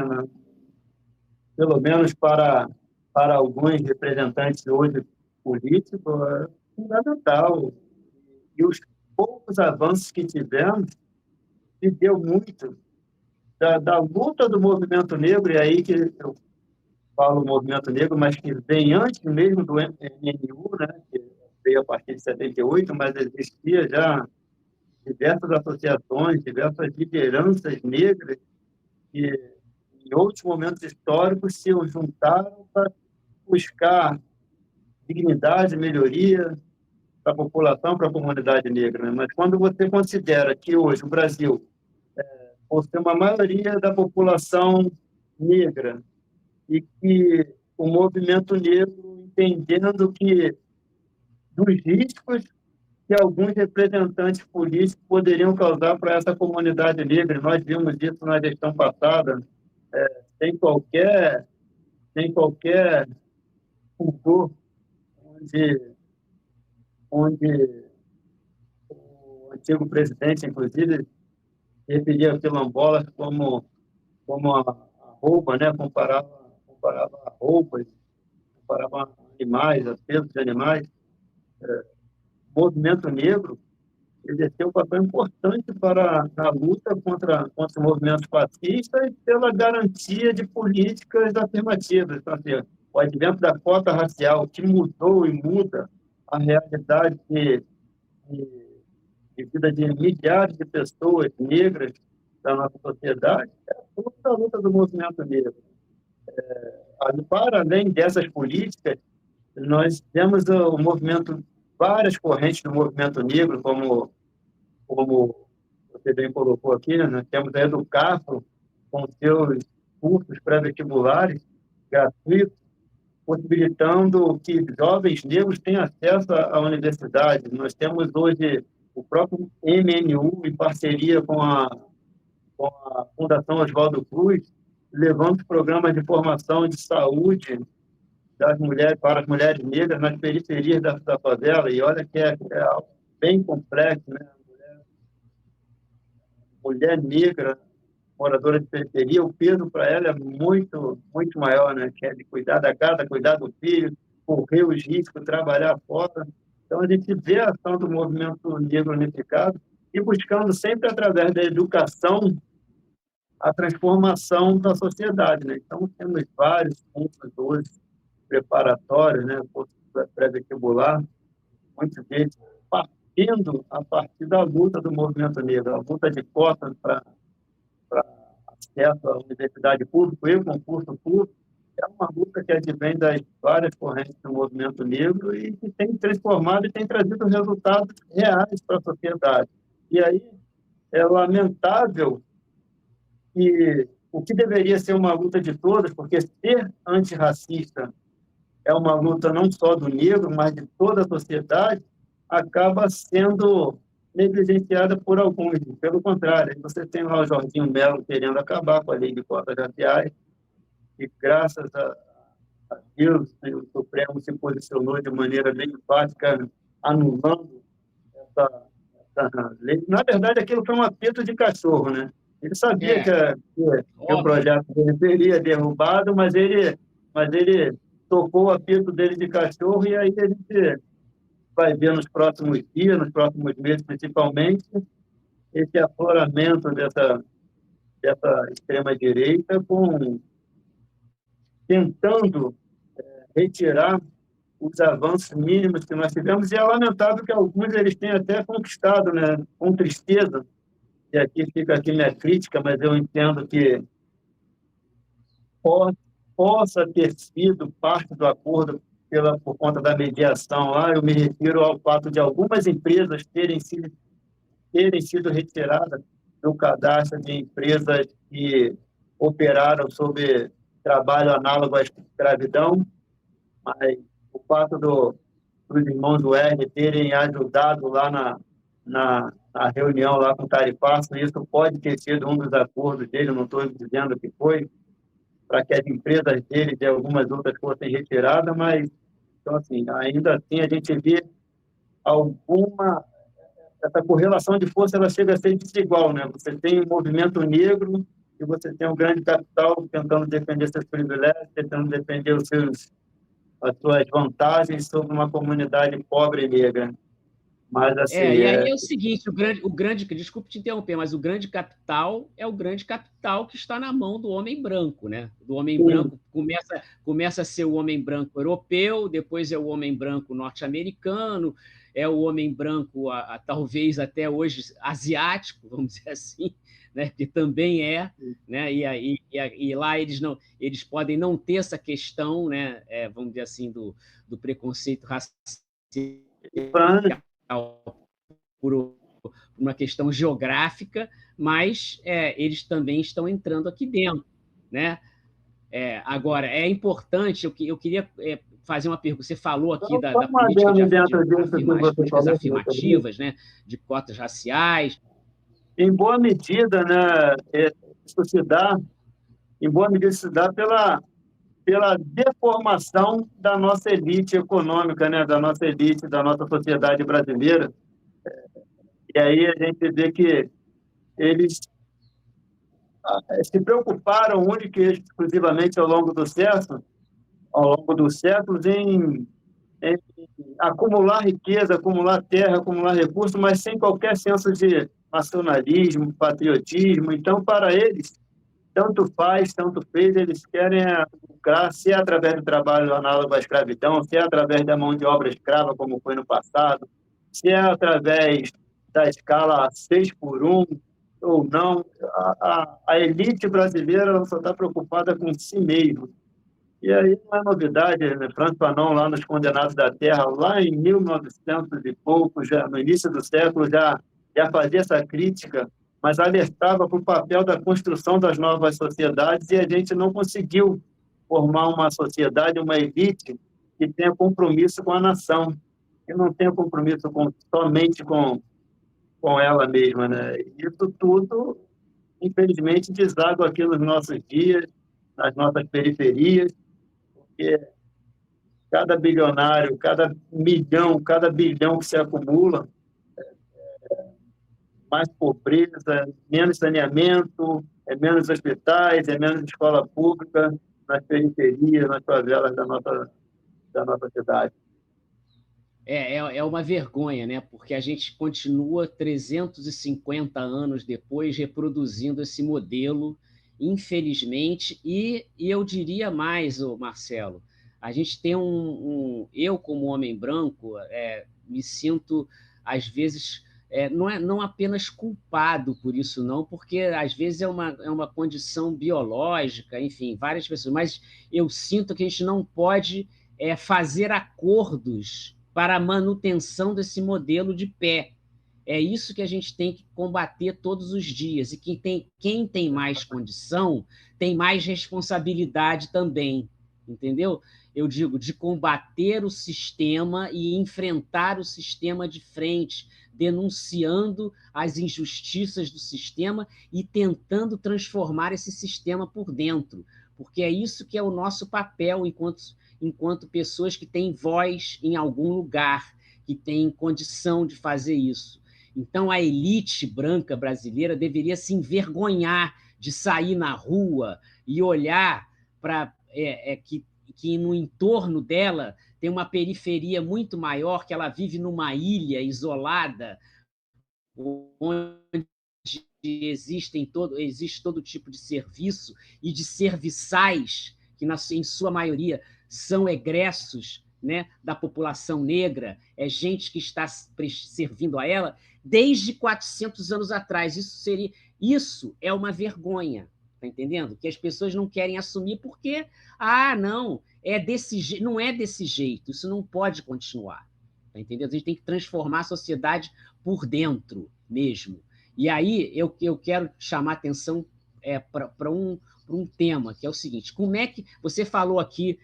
pelo menos para alguns representantes hoje políticos, é fundamental. E os poucos avanços que tivemos, se deu muito da luta do movimento negro, e aí que eu falo movimento negro, mas que vem antes mesmo do MNU, né, que veio a partir de 78, mas existia já diversas associações, diversas lideranças negras que, em outros momentos históricos, se juntaram para buscar dignidade, melhoria para a população, para a comunidade negra. Né? Mas quando você considera que hoje o Brasil possui uma maioria da população negra e que o movimento negro, entendendo que dos riscos que alguns representantes políticos poderiam causar para essa comunidade negra, nós vimos isso na gestão passada, sem qualquer pudor, onde o antigo presidente, inclusive, referia a quilombolas como a roupa, né? Comparava a roupas, comparava animais, a pesos de animais. O movimento negro exerceu um papel importante na luta contra os movimentos fascistas e pela garantia de políticas afirmativas. Então, assim, o advento da cota racial, que mudou e muda a realidade de vida de milhares de pessoas negras da nossa sociedade, é a luta do movimento negro. Para além dessas políticas, nós temos o movimento, várias correntes do movimento negro, como você bem colocou aqui, né? Nós temos a Educafro, com seus cursos pré-vestibulares gratuitos, possibilitando que jovens negros tenham acesso à universidade. Nós temos hoje o próprio MNU, em parceria com a Fundação Oswaldo Cruz, levando programas de formação de saúde para as mulheres negras nas periferias da favela. E olha que é algo bem complexo, né? Mulher negra, moradora de periferia, o peso para ela é muito, muito maior, né? Que é de cuidar da casa, cuidar do filho, correr os riscos, trabalhar fora. Então, a gente vê a ação do movimento negro unificado e buscando sempre, através da educação, a transformação da sociedade, né? Então, temos vários cursos hoje preparatórios, né? Cursos pré-vestibular, muitos deles partindo a partir da luta do movimento negro, a luta de cotas para acesso à universidade pública e concurso público, é uma luta que advém das várias correntes do movimento negro e que tem transformado e tem trazido resultados reais para a sociedade. E aí é lamentável que o que deveria ser uma luta de todos, porque ser antirracista é uma luta não só do negro, mas de toda a sociedade, acaba sendo negligenciada por alguns. Pelo contrário, você tem lá o Jorginho Melo querendo acabar com a lei de cotas raciais, e graças a Deus, o Supremo se posicionou de maneira bem enfática, anulando essa lei. Na verdade, aquilo foi um apito de cachorro, né? Ele sabia que o projeto dele seria derrubado, mas ele mas ele tocou o apito dele de cachorro e aí a gente vai ver nos próximos dias, nos próximos meses principalmente, esse afloramento dessa extrema-direita tentando retirar os avanços mínimos que nós tivemos, e é lamentável que alguns eles tenham até conquistado, né, com tristeza, e aqui fica aqui minha crítica, mas eu entendo que possa ter sido parte do acordo por conta da mediação lá. Eu me refiro ao fato de algumas empresas terem sido retiradas do cadastro de empresas que operaram sob trabalho análogo à escravidão, mas o fato dos irmãos do R terem ajudado lá na reunião lá com o Tarifaço, isso pode ter sido um dos acordos dele, não estou dizendo que foi, para que as empresas dele e algumas outras fossem retiradas, mas, então, assim, ainda assim a gente vê essa correlação de força, ela chega a ser desigual, né? Você tem um movimento negro e você tem um grande capital tentando defender seus privilégios, tentando defender as suas vantagens sobre uma comunidade pobre e negra. Mas, assim, e aí é o seguinte, desculpe te interromper, mas o grande capital é o grande capital que está na mão do homem branco, né? Do homem branco, começa a ser o homem branco europeu, depois é o homem branco norte-americano, é o homem branco, talvez até hoje asiático, vamos dizer assim, né? Que também é, né? E lá eles podem não ter essa questão, né? Vamos dizer assim, do preconceito racial por uma questão geográfica, mas eles também estão entrando aqui dentro, né? Agora, é importante, eu queria fazer uma pergunta. Você falou aqui da política de políticas afirmativas, né? De cotas raciais. Em boa medida, né, isso se dá pela deformação da nossa elite econômica, né, da nossa elite, da nossa sociedade brasileira. E aí a gente vê que eles se preocuparam única e exclusivamente ao longo dos séculos em acumular riqueza, acumular terra, acumular recursos, mas sem qualquer senso de nacionalismo, patriotismo. Então, para eles, tanto faz, tanto fez, eles querem lucrar, se é através do trabalho análogo à escravidão, se é através da mão de obra escrava, como foi no passado, se é através da escala 6x1 ou não. A elite brasileira só está preocupada com si mesma. E aí não é novidade, né? Franz Fanon, lá nos Condenados da Terra, lá em 1900 e pouco, já no início do século, já fazia essa crítica, mas alertava para o papel da construção das novas sociedades, e a gente não conseguiu formar uma sociedade, uma elite que tenha compromisso com a nação, que não tenha compromisso somente com ela mesma, né? Isso tudo, infelizmente, deságua aqui nos nossos dias, nas nossas periferias, porque cada bilionário, cada milhão, cada bilhão que se acumula, mais pobreza, menos saneamento, menos hospitais, menos escola pública nas periferias, nas favelas da nossa cidade. É uma vergonha, né? Porque a gente continua 350 anos depois reproduzindo esse modelo, infelizmente, e eu diria mais, Marcelo, a gente tem eu, como homem branco, me sinto, às vezes, não apenas culpado por isso, não, porque às vezes é uma condição biológica, enfim, várias pessoas, mas eu sinto que a gente não pode fazer acordos para a manutenção desse modelo de pé. É isso que a gente tem que combater todos os dias. E quem tem mais condição tem mais responsabilidade também, entendeu? Eu digo, de combater o sistema e enfrentar o sistema de frente, denunciando as injustiças do sistema e tentando transformar esse sistema por dentro, porque é isso que é o nosso papel enquanto pessoas que têm voz em algum lugar, que têm condição de fazer isso. Então, a elite branca brasileira deveria se envergonhar de sair na rua e olhar para que no entorno dela tem uma periferia muito maior, que ela vive numa ilha isolada, onde existe todo tipo de serviço e de serviçais, que em sua maioria são egressos, né, da população negra, é gente que está servindo a ela desde 400 anos atrás. Isso é uma vergonha, tá entendendo? Que as pessoas não querem assumir porque, não, não é desse jeito, isso não pode continuar, tá entendendo? A gente tem que transformar a sociedade por dentro mesmo. E aí eu quero chamar a atenção para um tema, que é o seguinte: como é que você falou aqui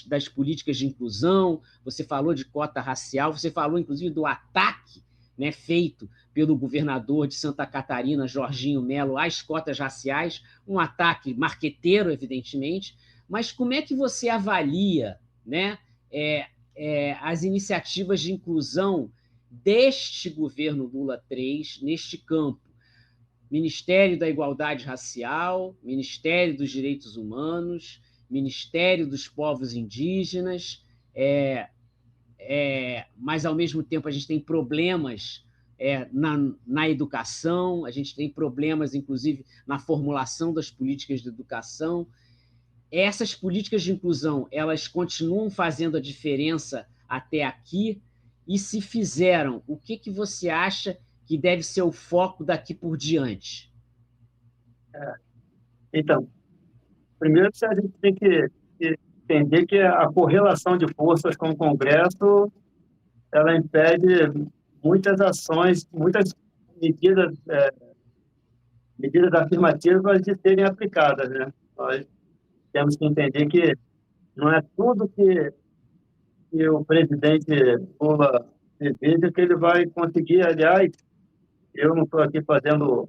das políticas de inclusão, você falou de cota racial, você falou, inclusive, do ataque, né, feito pelo governador de Santa Catarina, Jorginho Melo, às cotas raciais, um ataque marqueteiro, evidentemente, mas como é que você avalia, né, as iniciativas de inclusão deste governo Lula III neste campo? Ministério da Igualdade Racial, Ministério dos Direitos Humanos, Ministério dos Povos Indígenas, mas, ao mesmo tempo, a gente tem problemas na educação, a gente tem problemas, inclusive, na formulação das políticas de educação. Essas políticas de inclusão, elas continuam fazendo a diferença até aqui? E, se fizeram, o que você acha que deve ser o foco daqui por diante? Então, primeiro a gente tem que entender que a correlação de forças com o Congresso, ela impede muitas ações, muitas medidas afirmativas de serem aplicadas, né? Nós temos que entender que não é tudo que o presidente Lula deseja que ele vai conseguir. Aliás, eu não estou aqui fazendo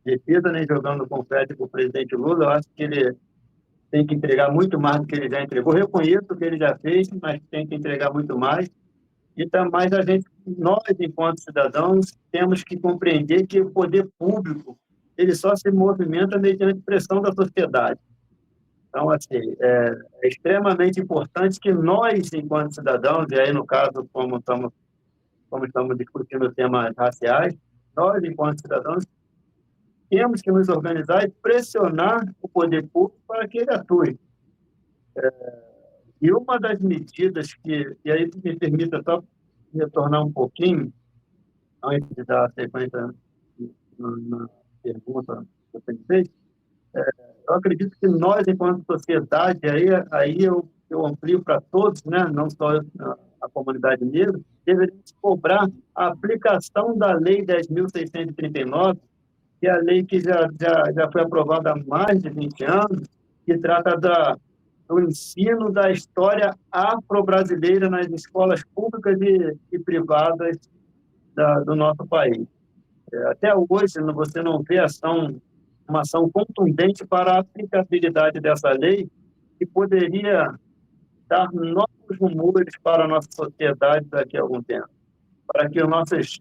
defesa nem jogando confete para o presidente Lula. Eu acho que ele tem que entregar muito mais do que ele já entregou. Reconheço o que ele já fez, mas tem que entregar muito mais. Então, mas nós, enquanto cidadãos, temos que compreender que o poder público ele só se movimenta mediante pressão da sociedade. Então, assim, é extremamente importante que nós, enquanto cidadãos, e aí, no caso, como estamos discutindo temas raciais, nós, enquanto cidadãos, temos que nos organizar e pressionar o poder público para que ele atue. E uma das medidas e aí me permita só retornar um pouquinho, antes de dar a sequência na pergunta que eu pensei, eu acredito que nós, enquanto sociedade, aí eu amplio para todos, né, não só a comunidade negra, deveríamos cobrar a aplicação da Lei 10.639, que é a lei que já foi aprovada há mais de 20 anos, que trata do ensino da história afro-brasileira nas escolas públicas e privadas do nosso país. Até hoje, você não vê uma ação contundente para a aplicabilidade dessa lei, que poderia dar novos rumores para a nossa sociedade daqui a algum tempo, para que nossas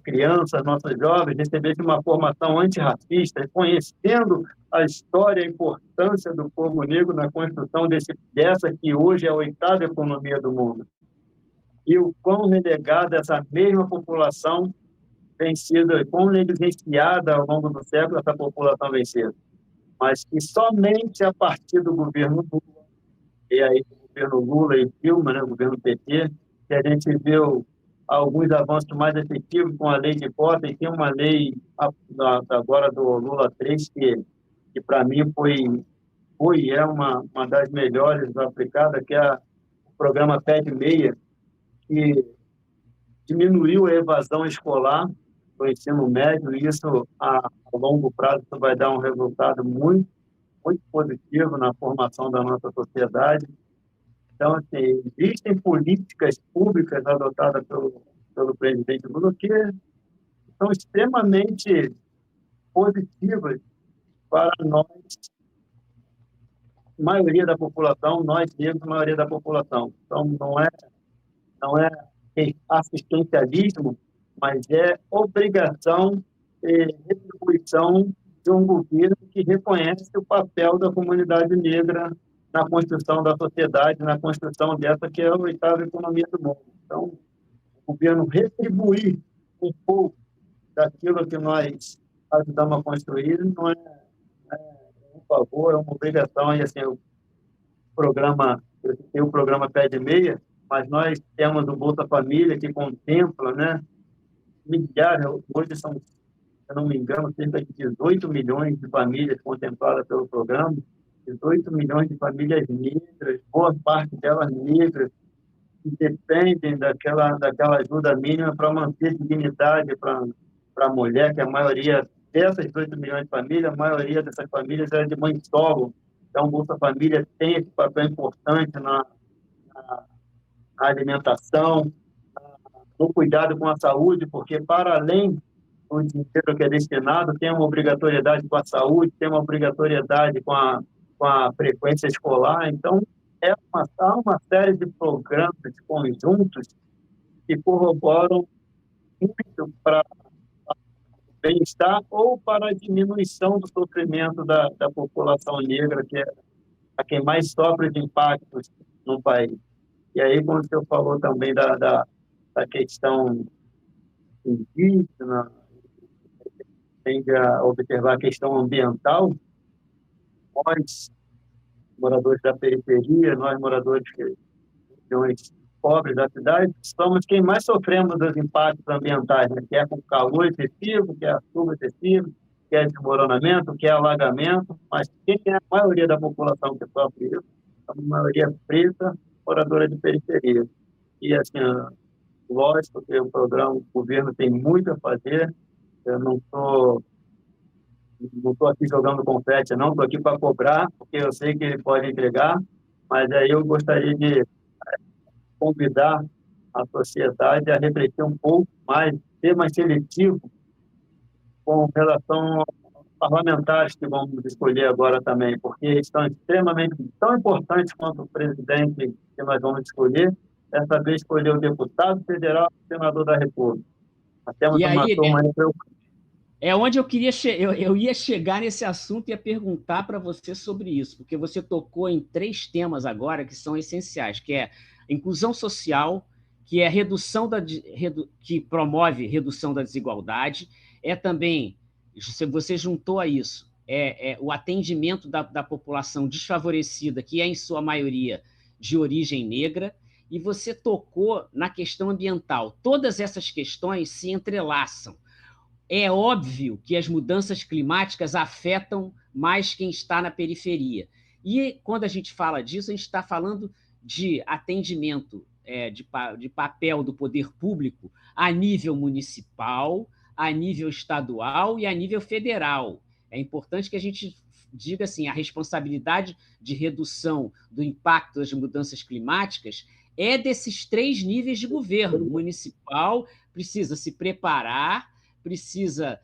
crianças, nossos jovens recebessem uma formação antirracista, conhecendo a história e a importância do povo negro na construção dessa que hoje é a 8ª economia do mundo. E o quão relegada essa mesma população vem sido, quão negligenciada ao longo do século essa população vem sendo. Mas que somente a partir do governo Lula, e aí o governo Lula e Dilma, né, o governo PT, que a gente viu alguns avanços mais efetivos com a lei de cota, e tem uma lei agora do Lula III que para mim é uma das melhores aplicadas, que é o programa PED 6, que diminuiu a evasão escolar do ensino médio, e isso, a longo prazo, isso vai dar um resultado muito, muito positivo na formação da nossa sociedade. Então, assim, existem políticas públicas adotadas pelo presidente Lula que são extremamente positivas para nós, maioria da população, nós negros, maioria da população. Então, não é assistencialismo, mas é obrigação e retribuição de um governo que reconhece o papel da comunidade negra na construção da sociedade, na construção dessa que é a oitava economia do mundo. Então, o governo retribuir um pouco daquilo que nós ajudamos a construir não é um favor, é uma obrigação. E assim, eu tenho o programa Pé de Meia, mas nós temos o Bolsa Família, que contempla, né, milhares, hoje são, se eu não me engano, cerca de 18 milhões de famílias contempladas pelo programa, 18 milhões de famílias negras, boa parte delas negras, que dependem daquela ajuda mínima para manter dignidade para a mulher, que a maioria dessas 18 milhões de famílias, a maioria dessas famílias é de mãe solo. Então, o Bolsa Família tem esse papel importante na alimentação, no cuidado com a saúde, porque, para além do dinheiro que é destinado, tem uma obrigatoriedade com a saúde, tem uma obrigatoriedade com a frequência escolar. Então, há uma série de programas conjuntos que corroboram muito para o bem-estar ou para a diminuição do sofrimento da população negra, que é a quem mais sofre de impactos no país. E aí, quando o senhor falou também da questão indígena, tende a observar a questão ambiental, nós, moradores da periferia, nós, moradores de regiões pobres da cidade, somos quem mais sofremos dos impactos ambientais, né? Que é com calor excessivo, que é a chuva excessiva, que é desmoronamento, que é alagamento, mas quem é a maioria da população que sofre isso? A maioria preta, moradora de periferia. E, assim, lógico que o governo tem muito a fazer. Eu não estou aqui jogando confete, não, estou aqui para cobrar, porque eu sei que ele pode entregar, mas aí eu gostaria de convidar a sociedade a refletir um pouco mais, ser mais seletivo com relação aos parlamentares que vamos escolher agora também, porque eles são extremamente tão importantes quanto o presidente que nós vamos escolher. Dessa vez escolher o deputado federal e o senador da República. Nós temos E uma aí, turma aí. é onde eu queria eu ia chegar nesse assunto e ia perguntar para você sobre isso, porque você tocou em 3 temas agora que são essenciais, que é inclusão social, que é que promove redução da desigualdade, é também, você juntou a isso, o atendimento da população desfavorecida, que é em sua maioria de origem negra, e você tocou na questão ambiental. Todas essas questões se entrelaçam. É óbvio que as mudanças climáticas afetam mais quem está na periferia. E quando a gente fala disso, a gente está falando de atendimento, de papel do poder público a nível municipal, a nível estadual e a nível federal. É importante que a gente diga assim, a responsabilidade de redução do impacto das mudanças climáticas é desses 3 níveis de governo. O municipal precisa se preparar, precisa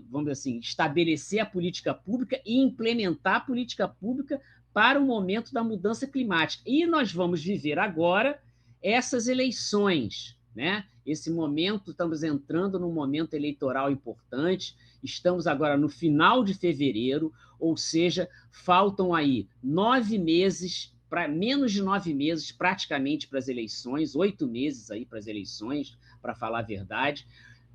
vamos dizer assim, estabelecer a política pública e implementar a política pública para o momento da mudança climática. E nós vamos viver agora essas eleições, né? Esse momento, estamos entrando num momento eleitoral importante, estamos agora no final de fevereiro, ou seja, faltam aí 9 meses, menos de 9 meses praticamente para as eleições, 8 meses aí para as eleições, para falar a verdade.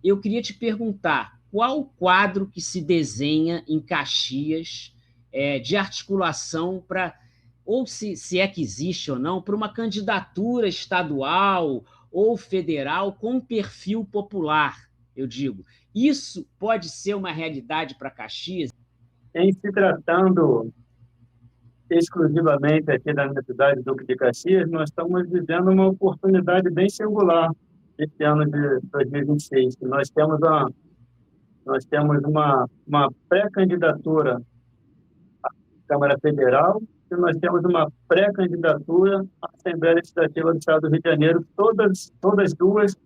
Eu queria te perguntar qual o quadro que se desenha em Caxias de articulação para, ou se é que existe ou não, para uma candidatura estadual ou federal com perfil popular, eu digo. Isso pode ser uma realidade para Caxias? Em se tratando exclusivamente aqui da minha cidade, Duque de Caxias, nós estamos vivendo uma oportunidade bem singular esse ano de 2026. Nós temos uma pré-candidatura à Câmara Federal e nós temos uma pré-candidatura à Assembleia Legislativa do Estado do Rio de Janeiro, todas duas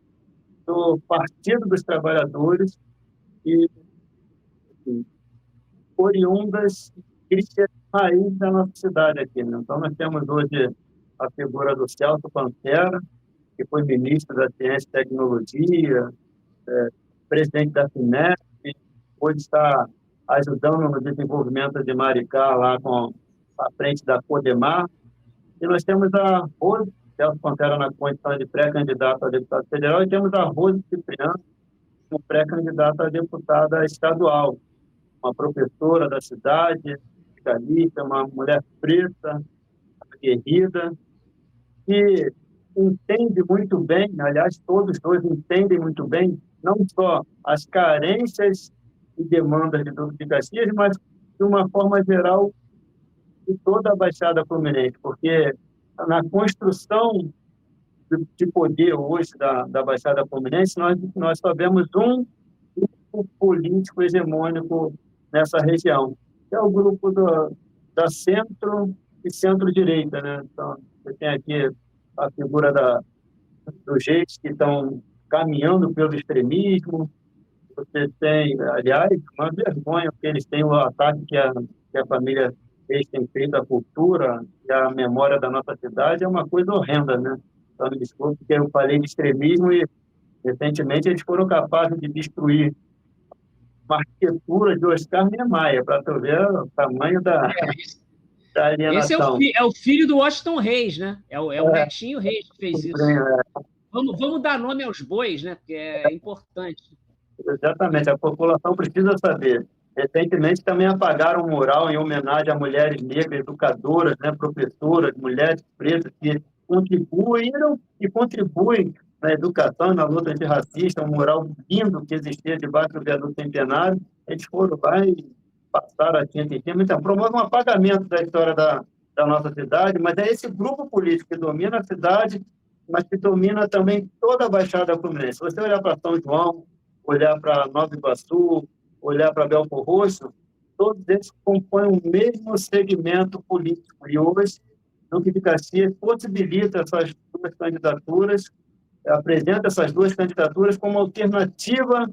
do Partido dos Trabalhadores e oriundas crias raiz da nossa cidade aqui, né? Então, nós temos hoje a figura do Celso Pantera, que foi ministro da Ciência e Tecnologia, presidente da FINEP, hoje está ajudando no desenvolvimento de Maricá, lá com à frente da Codemar, e nós temos a Rose Celso Pantera na condição de pré-candidata a deputado federal, e temos a Rose Cipriano como pré-candidata a deputada estadual, uma professora da cidade, sindicalista, uma mulher preta, aguerrida, que entende muito bem, aliás, todos dois entendem muito bem, não só as carências e demandas de Duque de Caxias, mas, de uma forma geral, de toda a Baixada Fluminense, porque na construção de poder hoje da Baixada Fluminense, nós só vemos um grupo político hegemônico nessa região, que é o grupo da centro e centro-direita, né? Então, você tem aqui a figura dos jeitos que estão caminhando pelo extremismo. Você tem, aliás, uma vergonha, porque eles têm o ataque que a família fez, tem feito à cultura e à memória da nossa cidade, é uma coisa horrenda, né? Então, me desculpe, porque eu falei de extremismo e, recentemente, eles foram capazes de destruir uma arquitetura de Oscar Niemeyer, para tu ver o tamanho da Esse alienação. é o filho do Washington Reis, né? É o Netinho Reis que fez isso. Vamos dar nome aos bois, né? Porque é importante. Exatamente, a população precisa saber. Recentemente também apagaram um mural em homenagem a mulheres negras, educadoras, né, professoras, mulheres pretas que contribuíram e contribuem na educação e na luta antirracista, um mural lindo que existia debaixo do viaduto Centenário. Eles foram lá e passaram a tinta em cima. Então, promove um apagamento da história da nossa cidade, mas é esse grupo político que domina a cidade, mas que domina também toda a Baixada Fluminense. Se você olhar para São João, olhar para Nova Iguaçu, olhar para Belfor Roxo, todos eles compõem o mesmo segmento político. E hoje, Duque de Caxias possibilita essas duas candidaturas, apresenta essas duas candidaturas como alternativa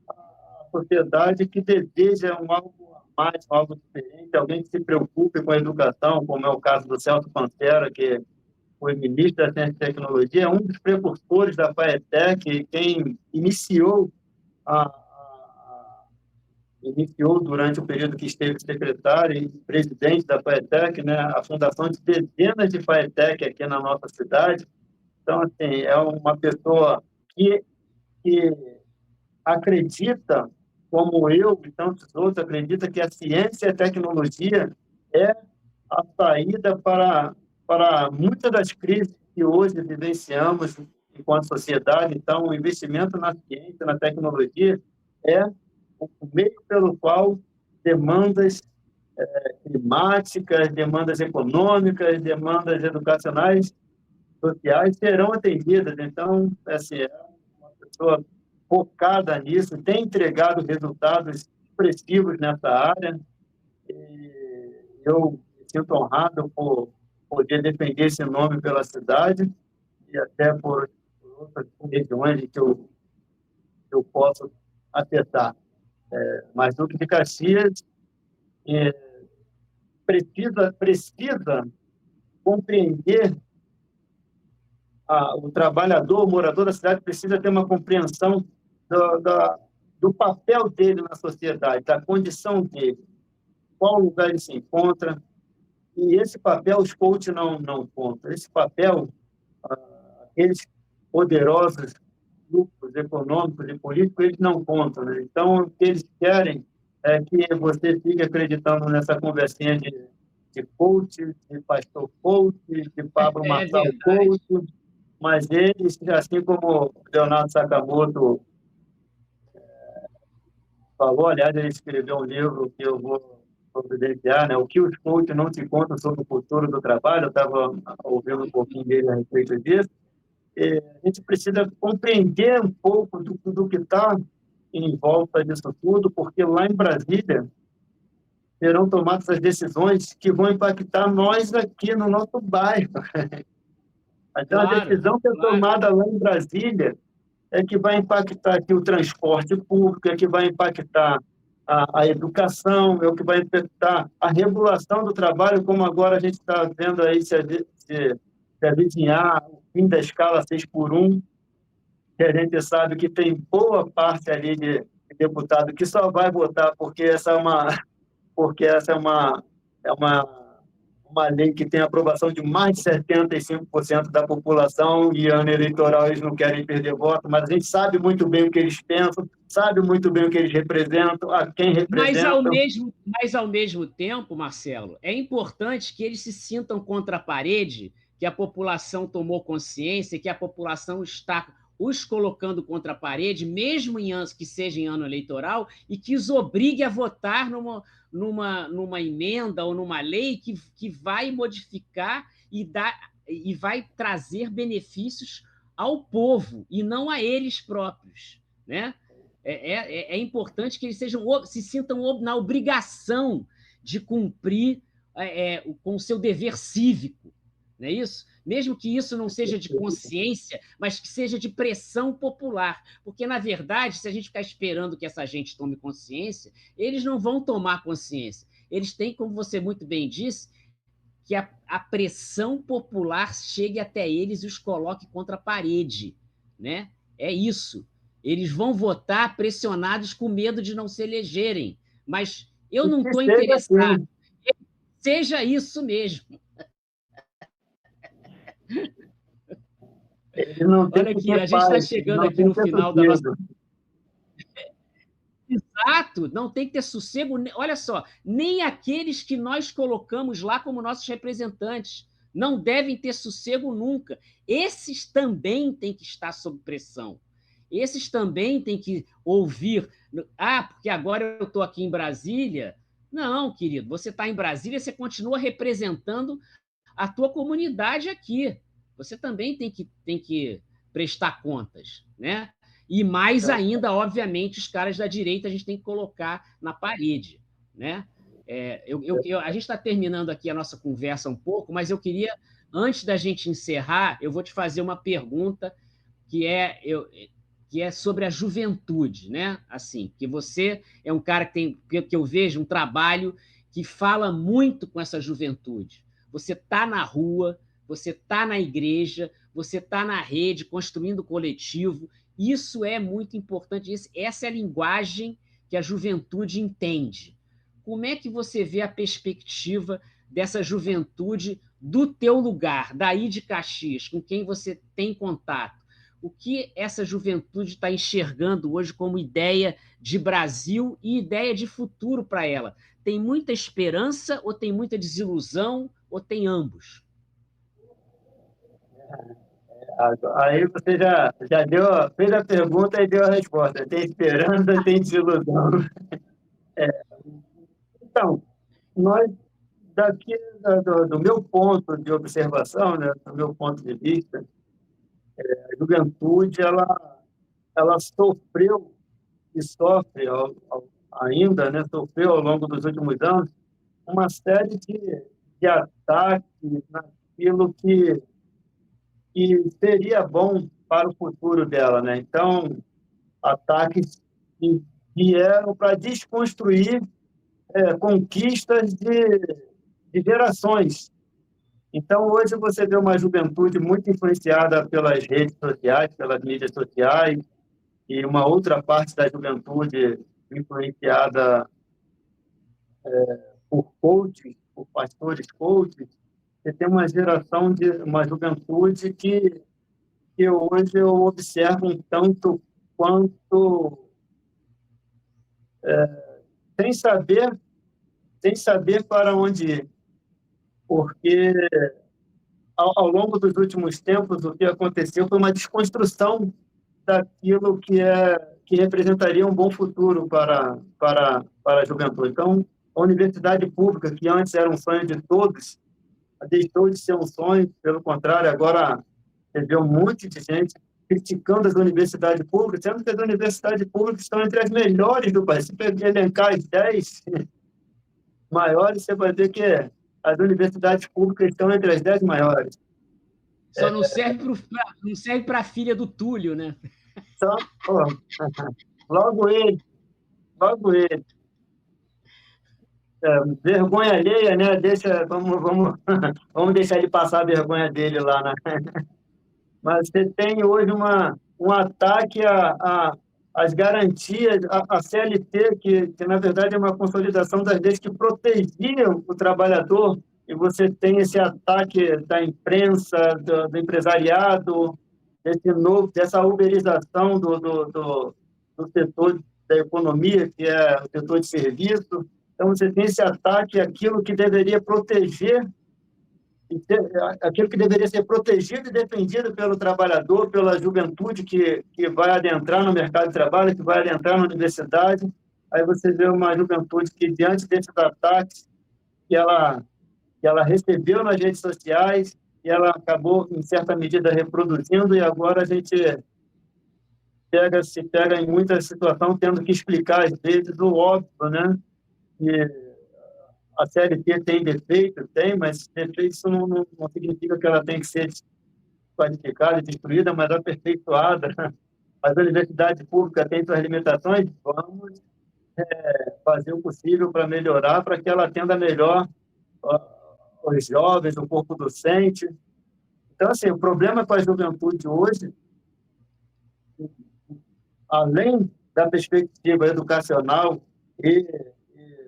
à sociedade que deseja algo mais, algo diferente, alguém que se preocupe com a educação, como é o caso do Celso Pantera, que foi ministro da Ciência e Tecnologia, é um dos precursores da FAETEC, quem iniciou durante o período que esteve secretário e presidente da FAETEC, né, a fundação de dezenas de FAETEC aqui na nossa cidade. Então, assim, é uma pessoa que acredita, como eu e tantos outros, acredita que a ciência e a tecnologia é a saída para muitas das crises que hoje vivenciamos enquanto sociedade. Então, o investimento na ciência, na tecnologia, é o meio pelo qual demandas climáticas, demandas econômicas, demandas educacionais, sociais serão atendidas. Então, assim, é uma pessoa focada nisso, tem entregado resultados expressivos nessa área. E eu me sinto honrado por poder defender esse nome pela cidade e até por outras regiões que eu posso afetar. Mas Duque de Caxias precisa compreender o trabalhador, o morador da cidade precisa ter uma compreensão do papel dele na sociedade, da condição dele, qual lugar ele se encontra. E esse papel os coaches não contam. Esse papel, aqueles poderosos grupos econômicos e políticos, eles não contam, né? Então, o que eles querem é que você fique acreditando nessa conversinha de coach, de pastor coach, de Pablo Marçal coach, mas eles, assim como o Leonardo Sakamoto falou, aliás, ele escreveu um livro que eu vou providenciar, né? O que os coaches não te contam sobre o futuro do trabalho. Eu estava ouvindo um pouquinho dele a respeito disso. A gente precisa compreender um pouco do que está em volta disso tudo, porque lá em Brasília serão tomadas as decisões que vão impactar nós aqui no nosso bairro. Então, a decisão que é tomada lá em Brasília é que vai impactar aqui o transporte público, é que vai impactar a educação, é o que vai impactar a regulação do trabalho, como agora a gente está vendo aí se avizinhar o fim da escala 6x1, que a gente sabe que tem boa parte ali de deputado que só vai votar porque essa é uma uma lei que tem aprovação de mais de 75% da população e ano eleitoral eles não querem perder voto, mas a gente sabe muito bem o que eles pensam, sabe muito bem o que eles representam, a quem representam. Mas, ao mesmo tempo, Marcelo, é importante que eles se sintam contra a parede, que a população tomou consciência, que a população está os colocando contra a parede, mesmo em anos que seja em ano eleitoral, e que os obrigue a votar numa emenda ou numa lei que vai modificar e vai trazer benefícios ao povo e não a eles próprios, né? É importante que eles se sintam na obrigação de cumprir com o seu dever cívico, não é isso? Mesmo que isso não seja de consciência, mas que seja de pressão popular. Porque, na verdade, se a gente ficar esperando que essa gente tome consciência, eles não vão tomar consciência. Eles têm, como você muito bem disse, que a pressão popular chegue até eles e os coloque contra a parede, né? É isso. Eles vão votar pressionados com medo de não se elegerem. Mas eu não estou interessado. Seja isso mesmo. Olha aqui, a gente está chegando aqui no final da nossa... Exato, não tem que ter sossego. Olha só, nem aqueles que nós colocamos lá como nossos representantes não devem ter sossego nunca. Esses também têm que estar sob pressão. Esses também têm que ouvir. Porque agora eu estou aqui em Brasília. Não, querido, você está em Brasília, você continua representando a tua comunidade aqui. Você também tem que prestar contas, né? E mais ainda, obviamente, os caras da direita a gente tem que colocar na parede, né? A gente está terminando aqui a nossa conversa um pouco, mas eu queria, antes da gente encerrar, eu vou te fazer uma pergunta que é sobre a juventude, né? Assim, que você é um cara que eu vejo um trabalho que fala muito com essa juventude. Você está na rua, você está na igreja, você está na rede, construindo coletivo. Isso é muito importante. Essa é a linguagem que a juventude entende. Como é que você vê a perspectiva dessa juventude do teu lugar, daí de Caxias, com quem você tem contato? O que essa juventude está enxergando hoje como ideia de Brasil e ideia de futuro para ela? Tem muita esperança ou tem muita desilusão ou tem ambos? Aí você já fez a pergunta e deu a resposta. Tem esperança, tem desilusão. Então, nós, daqui do meu ponto de observação, né, do meu ponto de vista, a juventude ela sofreu e sofre ainda, né, sofreu ao longo dos últimos anos uma série de ataques naquilo que seria bom para o futuro dela, né? Então, ataques que vieram para desconstruir conquistas de gerações. Então, hoje você vê uma juventude muito influenciada pelas redes sociais, pelas mídias sociais, e uma outra parte da juventude influenciada por coaches, por pastores coaches. Você tem uma geração uma juventude que hoje eu observo um tanto quanto sem saber para onde ir, porque ao longo dos últimos tempos o que aconteceu foi uma desconstrução daquilo que representaria um bom futuro para a juventude. Então, a universidade pública, que antes era um sonho de todos, deixou de ser um sonho, pelo contrário, agora você vê um monte de gente criticando as universidades públicas, sendo que as universidades públicas estão entre as melhores do país. Se elencar as 10 maiores, você vai ver que as universidades públicas estão entre as 10 maiores. Só não serve para a filha do Túlio, né? Só, logo ele. Vergonha alheia, né? Vamos deixar ele passar a vergonha dele lá, né? Mas você tem hoje um ataque às garantias, a CLT, que na verdade é uma consolidação das leis que protegiam o trabalhador e você tem esse ataque da imprensa, do empresariado, dessa uberização do setor da economia, que é o setor de serviço. Então, você tem esse ataque àquilo que deveria proteger, aquilo que deveria ser protegido e defendido pelo trabalhador, pela juventude que vai adentrar no mercado de trabalho, que vai adentrar na universidade. Aí você vê uma juventude que, diante desses ataques que ela recebeu nas redes sociais, e ela acabou, em certa medida, reproduzindo, e agora a gente se pega em muita situação tendo que explicar, às vezes, o óbvio, né? E a CLT tem defeito, tem, mas defeito isso não significa que ela tem que ser desqualificada, destruída, mas aperfeiçoada. As universidades públicas têm suas limitações, vamos fazer o possível para melhorar, para que ela atenda melhor os jovens, o corpo docente. Então, assim, o problema com a juventude hoje, além da perspectiva educacional e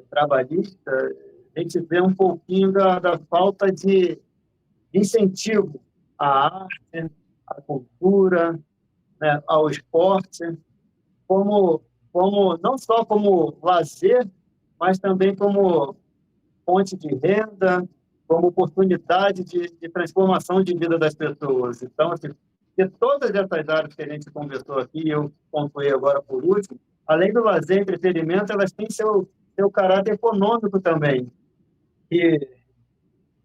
trabalhista, a gente vê um pouquinho da falta de incentivo à arte, à cultura, né, ao esporte, não só como lazer, mas também como fonte de renda, como oportunidade de transformação de vida das pessoas. Então, assim, de todas essas áreas que a gente conversou aqui, eu pontuei agora por último, além do lazer e entretenimento, elas têm seu caráter econômico também. E,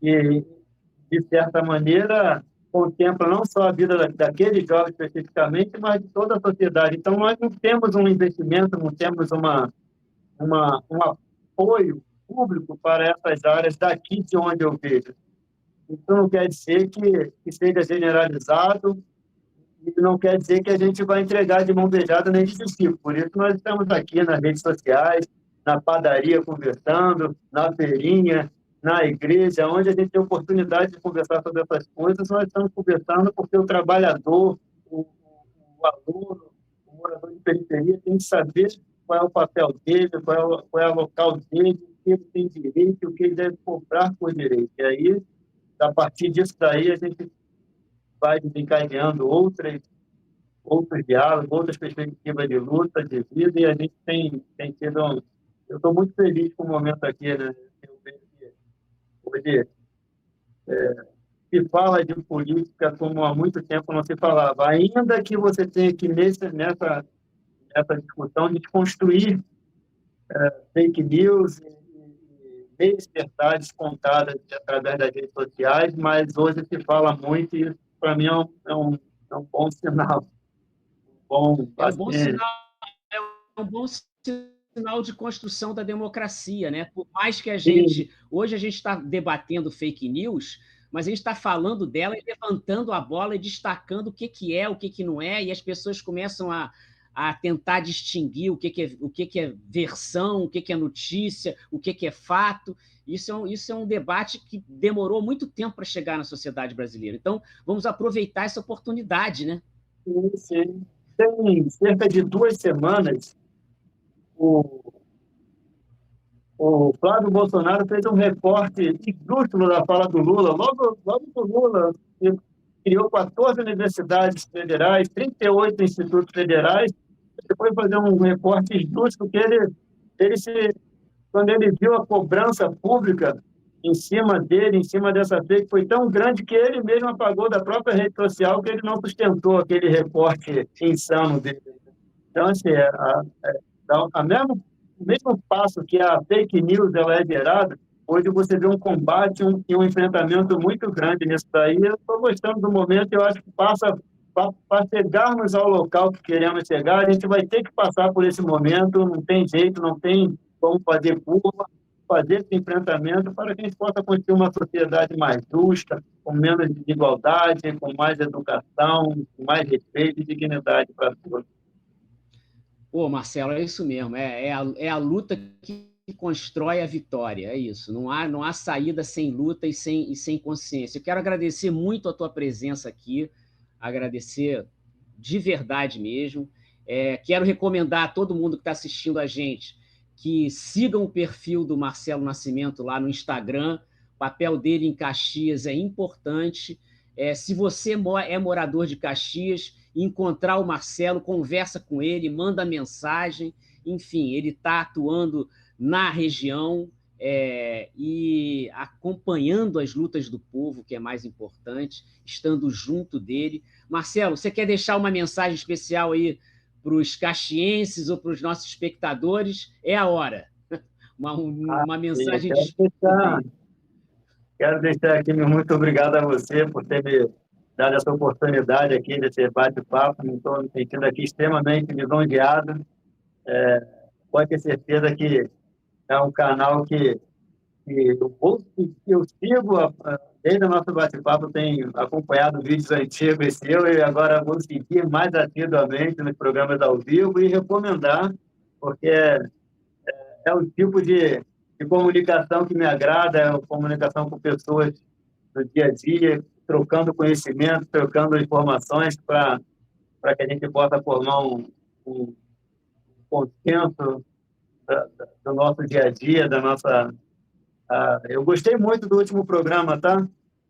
de certa maneira, contempla não só a vida daquele jovem especificamente, mas de toda a sociedade. Então, nós não temos um investimento, não temos um apoio público para essas áreas daqui de onde eu vejo. Isso não quer dizer que seja generalizado, e não quer dizer que a gente vai entregar de mão beijada nem de discípulo. Por isso nós estamos aqui nas redes sociais, na padaria conversando, na feirinha, na igreja, onde a gente tem oportunidade de conversar sobre essas coisas, nós estamos conversando porque o trabalhador, o aluno, o morador de periferia tem que saber qual é o papel dele, qual é o local dele, o que ele tem direito, o que ele deve cobrar por direito. E aí, a partir disso daí, a gente vai desencadeando outros diálogos, outras perspectivas de luta, de vida, e a gente tem tido... Eu estou muito feliz com o momento aqui, né? Eu vejo que hoje se fala de política como há muito tempo não se falava. Ainda que você tenha que, nessa discussão, de construir fake news e meias verdades contadas através das redes sociais, mas hoje se fala muito, e isso, para mim, é um bom sinal. É um bom sinal, é um bom sinal de construção da democracia, né? Por mais que hoje a gente está debatendo fake news, mas a gente está falando dela e levantando a bola e destacando o que é, o que não é, e as pessoas começam a tentar distinguir o que é versão, o que é notícia, o que é fato. Isso é um debate que demorou muito tempo para chegar na sociedade brasileira. Então, vamos aproveitar essa oportunidade, né? Sim. Tem cerca de 2 semanas, o Flávio Bolsonaro fez um recorte ilustro da fala do Lula, logo do Lula, que criou 14 universidades federais, 38 institutos federais. Ele foi fazer um recorte ilustro que quando ele viu a cobrança pública em cima dele, em cima dessa fake, foi tão grande que ele mesmo apagou da própria rede social, que ele não sustentou aquele recorte insano dele. Então, assim, o mesmo passo que a fake news ela é gerada, hoje você vê um combate e um enfrentamento muito grande nisso daí. Eu estou gostando do momento, eu acho que para chegarmos ao local que queremos chegar, a gente vai ter que passar por esse momento, não tem jeito, não tem como fazer curva, fazer esse enfrentamento para que a gente possa construir uma sociedade mais justa, com menos desigualdade, com mais educação, com mais respeito e dignidade para todos. Pô, Marcelo, é isso mesmo. É a luta que constrói a vitória. É isso. Não há saída sem luta e sem consciência. Eu quero agradecer muito a tua presença aqui, agradecer de verdade mesmo. Quero recomendar a todo mundo que está assistindo a gente que sigam o perfil do Marcelo Nascimento lá no Instagram, O papel dele em Caxias é importante. Se você é morador de Caxias, encontrar o Marcelo, conversa com ele, manda mensagem. Enfim, ele está atuando na região e acompanhando as lutas do povo, que é mais importante, estando junto dele. Marcelo, você quer deixar uma mensagem especial aí para os caxienses ou para os nossos espectadores? É a hora. Uma mensagem de Quero deixar aqui meu muito obrigado a você por ter me dado essa oportunidade aqui desse bate-papo. Estou me sentindo aqui extremamente lisonjeado. Pode ter certeza que é um canal que eu sigo, desde o nosso bate-papo, tenho acompanhado vídeos antigos seu e agora vou seguir mais assiduamente nos programas ao vivo e recomendar, porque é o tipo de comunicação que me agrada, é a comunicação com pessoas do dia a dia, trocando conhecimento, trocando informações para que a gente possa formar um consenso do nosso dia a dia, da nossa... eu gostei muito do último programa, tá?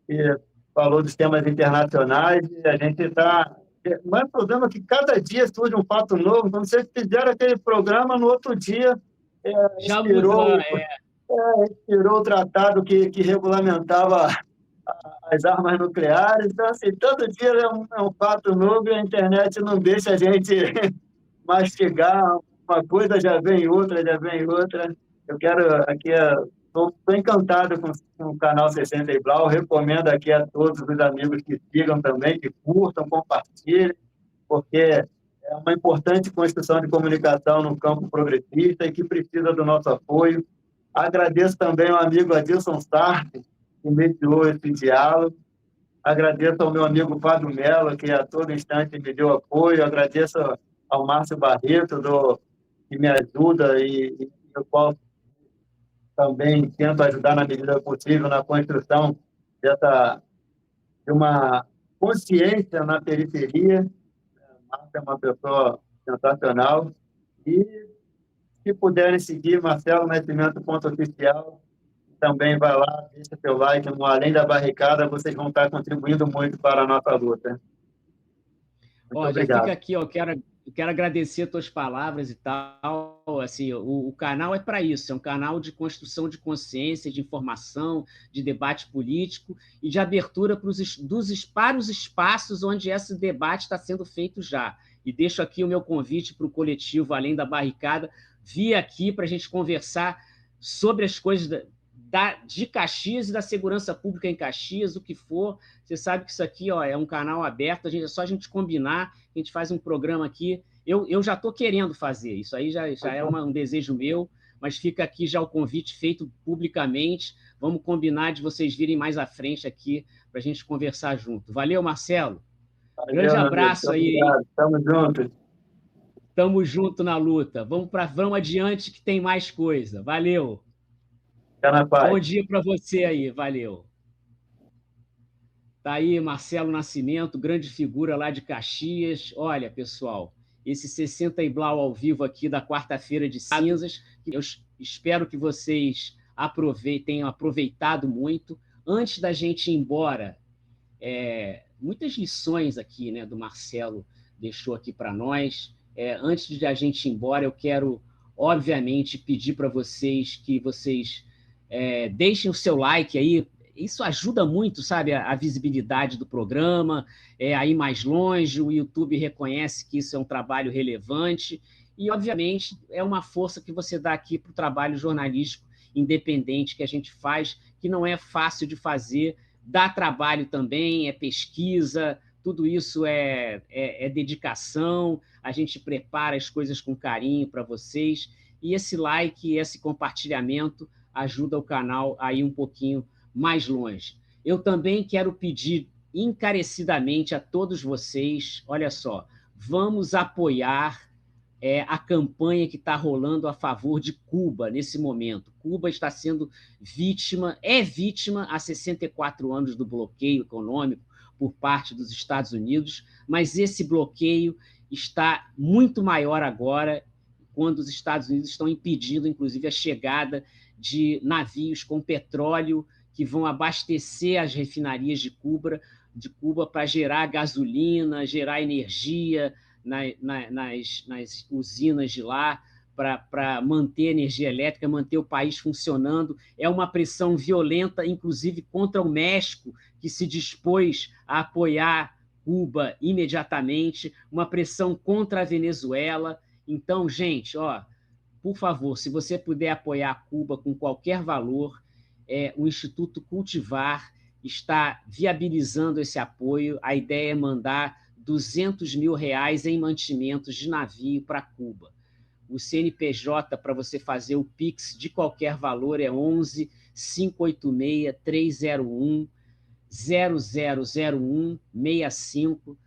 Que falou dos temas internacionais, e a gente está... Mas o problema é que cada dia surge um fato novo. Quando vocês fizeram aquele programa, no outro dia já mudou, expirou o tratado que regulamentava as armas nucleares. Então, assim, todo dia é um fato novo e a internet não deixa a gente mastigar. Uma coisa já vem outra, já vem outra. Eu quero aqui... Estou encantado com o canal 60 e Blau. Recomendo aqui a todos os amigos que sigam também, que curtam, compartilhem, porque é uma importante construção de comunicação no campo progressista e que precisa do nosso apoio. Agradeço também ao amigo Adilson Sartre, que mediou esse diálogo. Agradeço ao meu amigo Fábio Mello, que a todo instante me deu apoio. Agradeço ao Márcio Barreto, que me ajuda e o qual também tento ajudar na medida possível na construção de uma consciência na periferia. Márcio é uma pessoa sensacional. E, se puderem seguir, Marcelo Nascimento.oficial, também vai lá, deixa seu like no Além da Barricada, vocês vão estar contribuindo muito para a nossa luta. Muito obrigado. Já fica aqui, eu quero agradecer as tuas palavras e tal. Assim, o canal é para isso, é um canal de construção de consciência, de informação, de debate político e de abertura para os espaços onde esse debate está sendo feito já. E deixo aqui o meu convite para o coletivo Além da Barricada vir aqui para a gente conversar sobre as coisas de Caxias e da segurança pública em Caxias, o que for. Você sabe que isso aqui é um canal aberto, é só a gente combinar, a gente faz um programa aqui. Eu já estou querendo fazer, isso aí já é um desejo meu, mas fica aqui já o convite feito publicamente. Vamos combinar de vocês virem mais à frente aqui para a gente conversar junto. Valeu, Marcelo. Grande abraço aí. Tamo junto. Tamo junto na luta. Vamos adiante que tem mais coisa. Valeu. Bom dia para você aí, valeu. Tá aí Marcelo Nascimento, grande figura lá de Caxias. Olha, pessoal, esse 60 e Blau ao vivo aqui da quarta-feira de cinzas, eu espero que vocês tenham aproveitado muito. Antes da gente ir embora, muitas lições aqui, né, do Marcelo deixou aqui para nós. Antes de a gente ir embora, eu quero, obviamente, pedir para vocês que vocês deixem o seu like aí, isso ajuda muito, sabe, a visibilidade do programa, a ir mais longe, o YouTube reconhece que isso é um trabalho relevante e, obviamente, é uma força que você dá aqui para o trabalho jornalístico independente que a gente faz, que não é fácil de fazer, dá trabalho também, é pesquisa, tudo isso é dedicação, a gente prepara as coisas com carinho para vocês e esse like, esse compartilhamento ajuda o canal a ir um pouquinho mais longe. Eu também quero pedir encarecidamente a todos vocês, olha só, vamos apoiar a campanha que está rolando a favor de Cuba nesse momento. Cuba está sendo vítima há 64 anos do bloqueio econômico por parte dos Estados Unidos, mas esse bloqueio está muito maior agora, quando os Estados Unidos estão impedindo, inclusive, a chegada de navios com petróleo que vão abastecer as refinarias de Cuba para gerar gasolina, gerar energia nas usinas de lá, para manter a energia elétrica, manter o país funcionando. É uma pressão violenta, inclusive contra o México, que se dispôs a apoiar Cuba imediatamente, uma pressão contra a Venezuela. Então, gente, por favor, se você puder apoiar Cuba com qualquer valor, o Instituto Cultivar está viabilizando esse apoio. A ideia é mandar R$200 mil em mantimentos de navio para Cuba. O CNPJ para você fazer o Pix de qualquer valor é 11 586 301 000165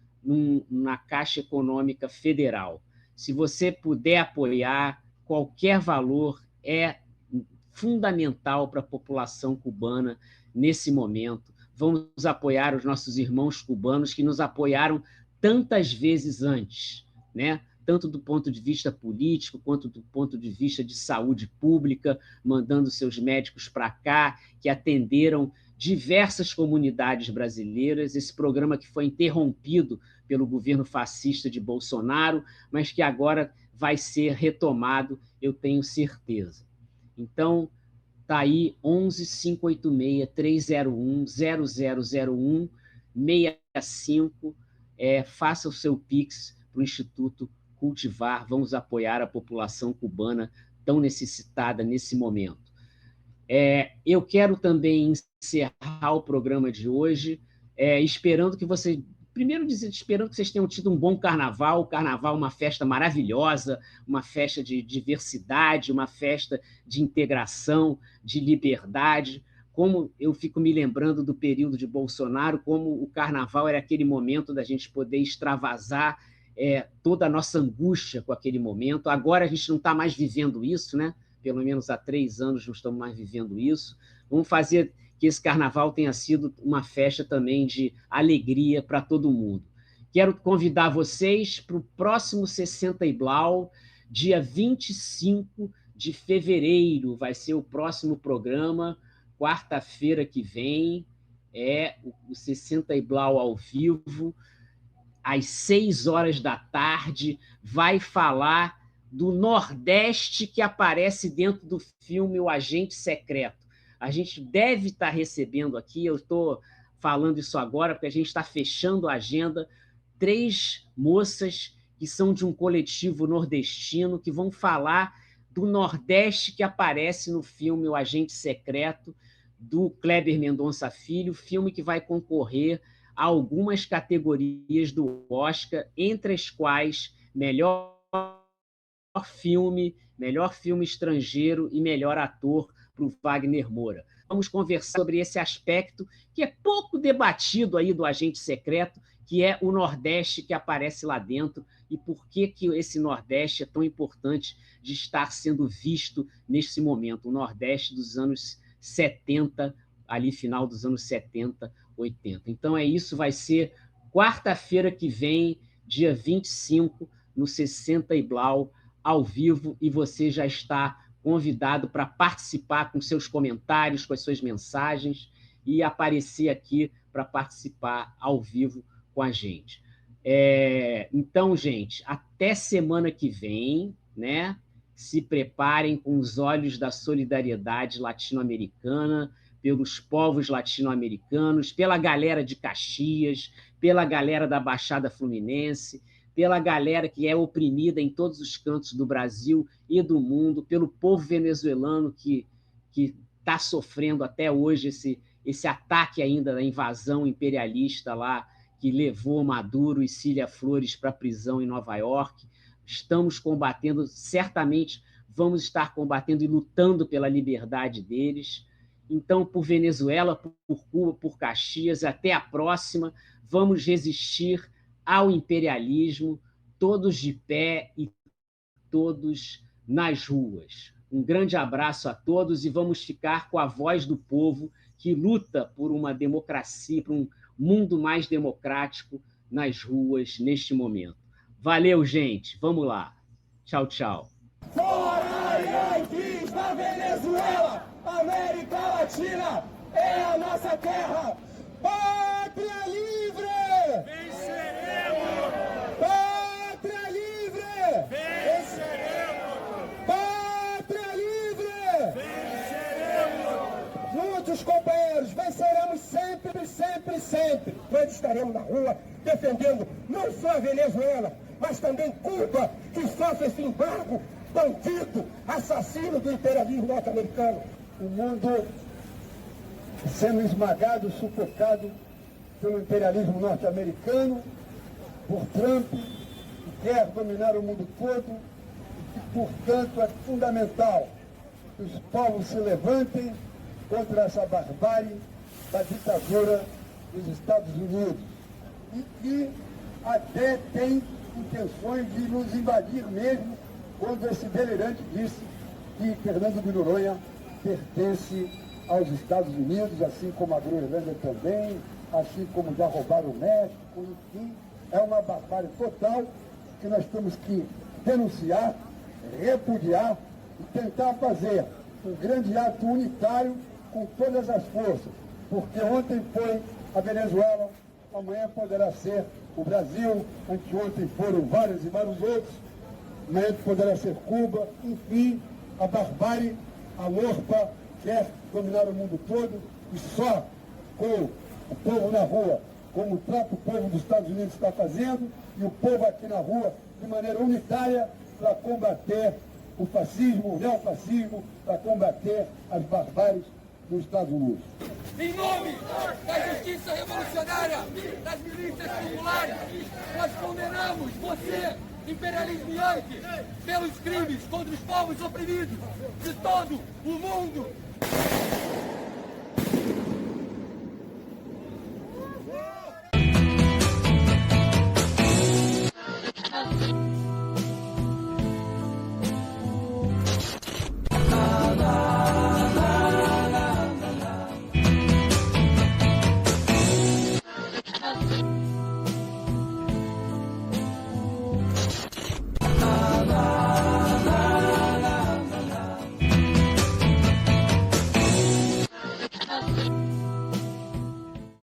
na Caixa Econômica Federal. Se você puder apoiar, qualquer valor é fundamental para a população cubana nesse momento. Vamos apoiar os nossos irmãos cubanos que nos apoiaram tantas vezes antes, né? Tanto do ponto de vista político, quanto do ponto de vista de saúde pública, mandando seus médicos para cá, que atenderam diversas comunidades brasileiras. Esse programa que foi interrompido pelo governo fascista de Bolsonaro, mas que agora vai ser retomado, eu tenho certeza. Então, está aí 11 586 301 000165. Faça o seu Pix para o Instituto Cultivar. Vamos apoiar a população cubana tão necessitada nesse momento. Eu quero também encerrar o programa de hoje esperando que vocês tenham tido um bom carnaval. O carnaval é uma festa maravilhosa, uma festa de diversidade, uma festa de integração, de liberdade. Como eu fico me lembrando do período de Bolsonaro, como o carnaval era aquele momento da gente poder extravasar toda a nossa angústia com aquele momento. Agora a gente não está mais vivendo isso, né? Pelo menos há 3 anos não estamos mais vivendo isso. Vamos fazer que esse carnaval tenha sido uma festa também de alegria para todo mundo. Quero convidar vocês para o próximo 60 e Blau, dia 25 de fevereiro, vai ser o próximo programa, quarta-feira que vem, o 60 e Blau ao vivo, às 6h, vai falar do Nordeste que aparece dentro do filme O Agente Secreto. A gente deve estar recebendo aqui, eu estou falando isso agora, porque a gente está fechando a agenda, 3 moças que são de um coletivo nordestino, que vão falar do Nordeste que aparece no filme O Agente Secreto, do Kleber Mendonça Filho, filme que vai concorrer a algumas categorias do Oscar, entre as quais melhor filme estrangeiro e melhor ator para o Wagner Moura. Vamos conversar sobre esse aspecto que é pouco debatido aí do Agente Secreto, que é o Nordeste que aparece lá dentro e por que esse Nordeste é tão importante de estar sendo visto nesse momento, o Nordeste dos anos 70, ali final dos anos 70, 80. Então isso, vai ser quarta-feira que vem, dia 25, no 60 e Blau, ao vivo, e você já está convidado para participar com seus comentários, com as suas mensagens e aparecer aqui para participar ao vivo com a gente. Então, gente, até semana que vem, né? Se preparem com os olhos da solidariedade latino-americana, pelos povos latino-americanos, pela galera de Caxias, pela galera da Baixada Fluminense, pela galera que é oprimida em todos os cantos do Brasil e do mundo, pelo povo venezuelano que está sofrendo até hoje esse ataque ainda da invasão imperialista lá, que levou Maduro e Cília Flores para a prisão em Nova York. Estamos combatendo, certamente vamos estar combatendo e lutando pela liberdade deles. Então, por Venezuela, por Cuba, por Caxias, até a próxima. Vamos resistir ao imperialismo, todos de pé e todos nas ruas. Um grande abraço a todos e vamos ficar com a voz do povo que luta por uma democracia, por um mundo mais democrático nas ruas neste momento. Valeu, gente. Vamos lá. Tchau, tchau. Fora Yankees da Venezuela, América Latina! é a nossa terra. Pátria livre! Venceremos! Pátria livre! Venceremos! Pátria livre! Venceremos! Juntos, companheiros, venceremos sempre, sempre, sempre. Nós estaremos na rua defendendo não só a Venezuela, mas também Cuba, que sofre esse embargo bandido, assassino do imperialismo norte-americano. O mundo sendo esmagado, sufocado pelo imperialismo norte-americano, por Trump, que quer dominar o mundo todo, e que, portanto, é fundamental que os povos se levantem contra essa barbárie da ditadura dos Estados Unidos, e que até tem intenções de nos invadir mesmo, quando esse delirante disse que Fernando de Noronha pertence aos Estados Unidos, assim como a Groenlândia também, assim como já roubaram o México, enfim, é uma barbárie total que nós temos que denunciar, repudiar e tentar fazer um grande ato unitário com todas as forças, porque ontem foi a Venezuela, amanhã poderá ser o Brasil, anteontem foram vários e vários outros, amanhã poderá ser Cuba, enfim, a barbárie, a lorpa quer dominar o mundo todo e só com o povo na rua, como o próprio povo dos Estados Unidos está fazendo, e o povo aqui na rua de maneira unitária para combater o fascismo, o neofascismo, para combater as barbáries dos Estados Unidos. Em nome da justiça revolucionária, das milícias populares, nós condenamos você, imperialismo yankee, pelos crimes contra os povos oprimidos de todo o mundo.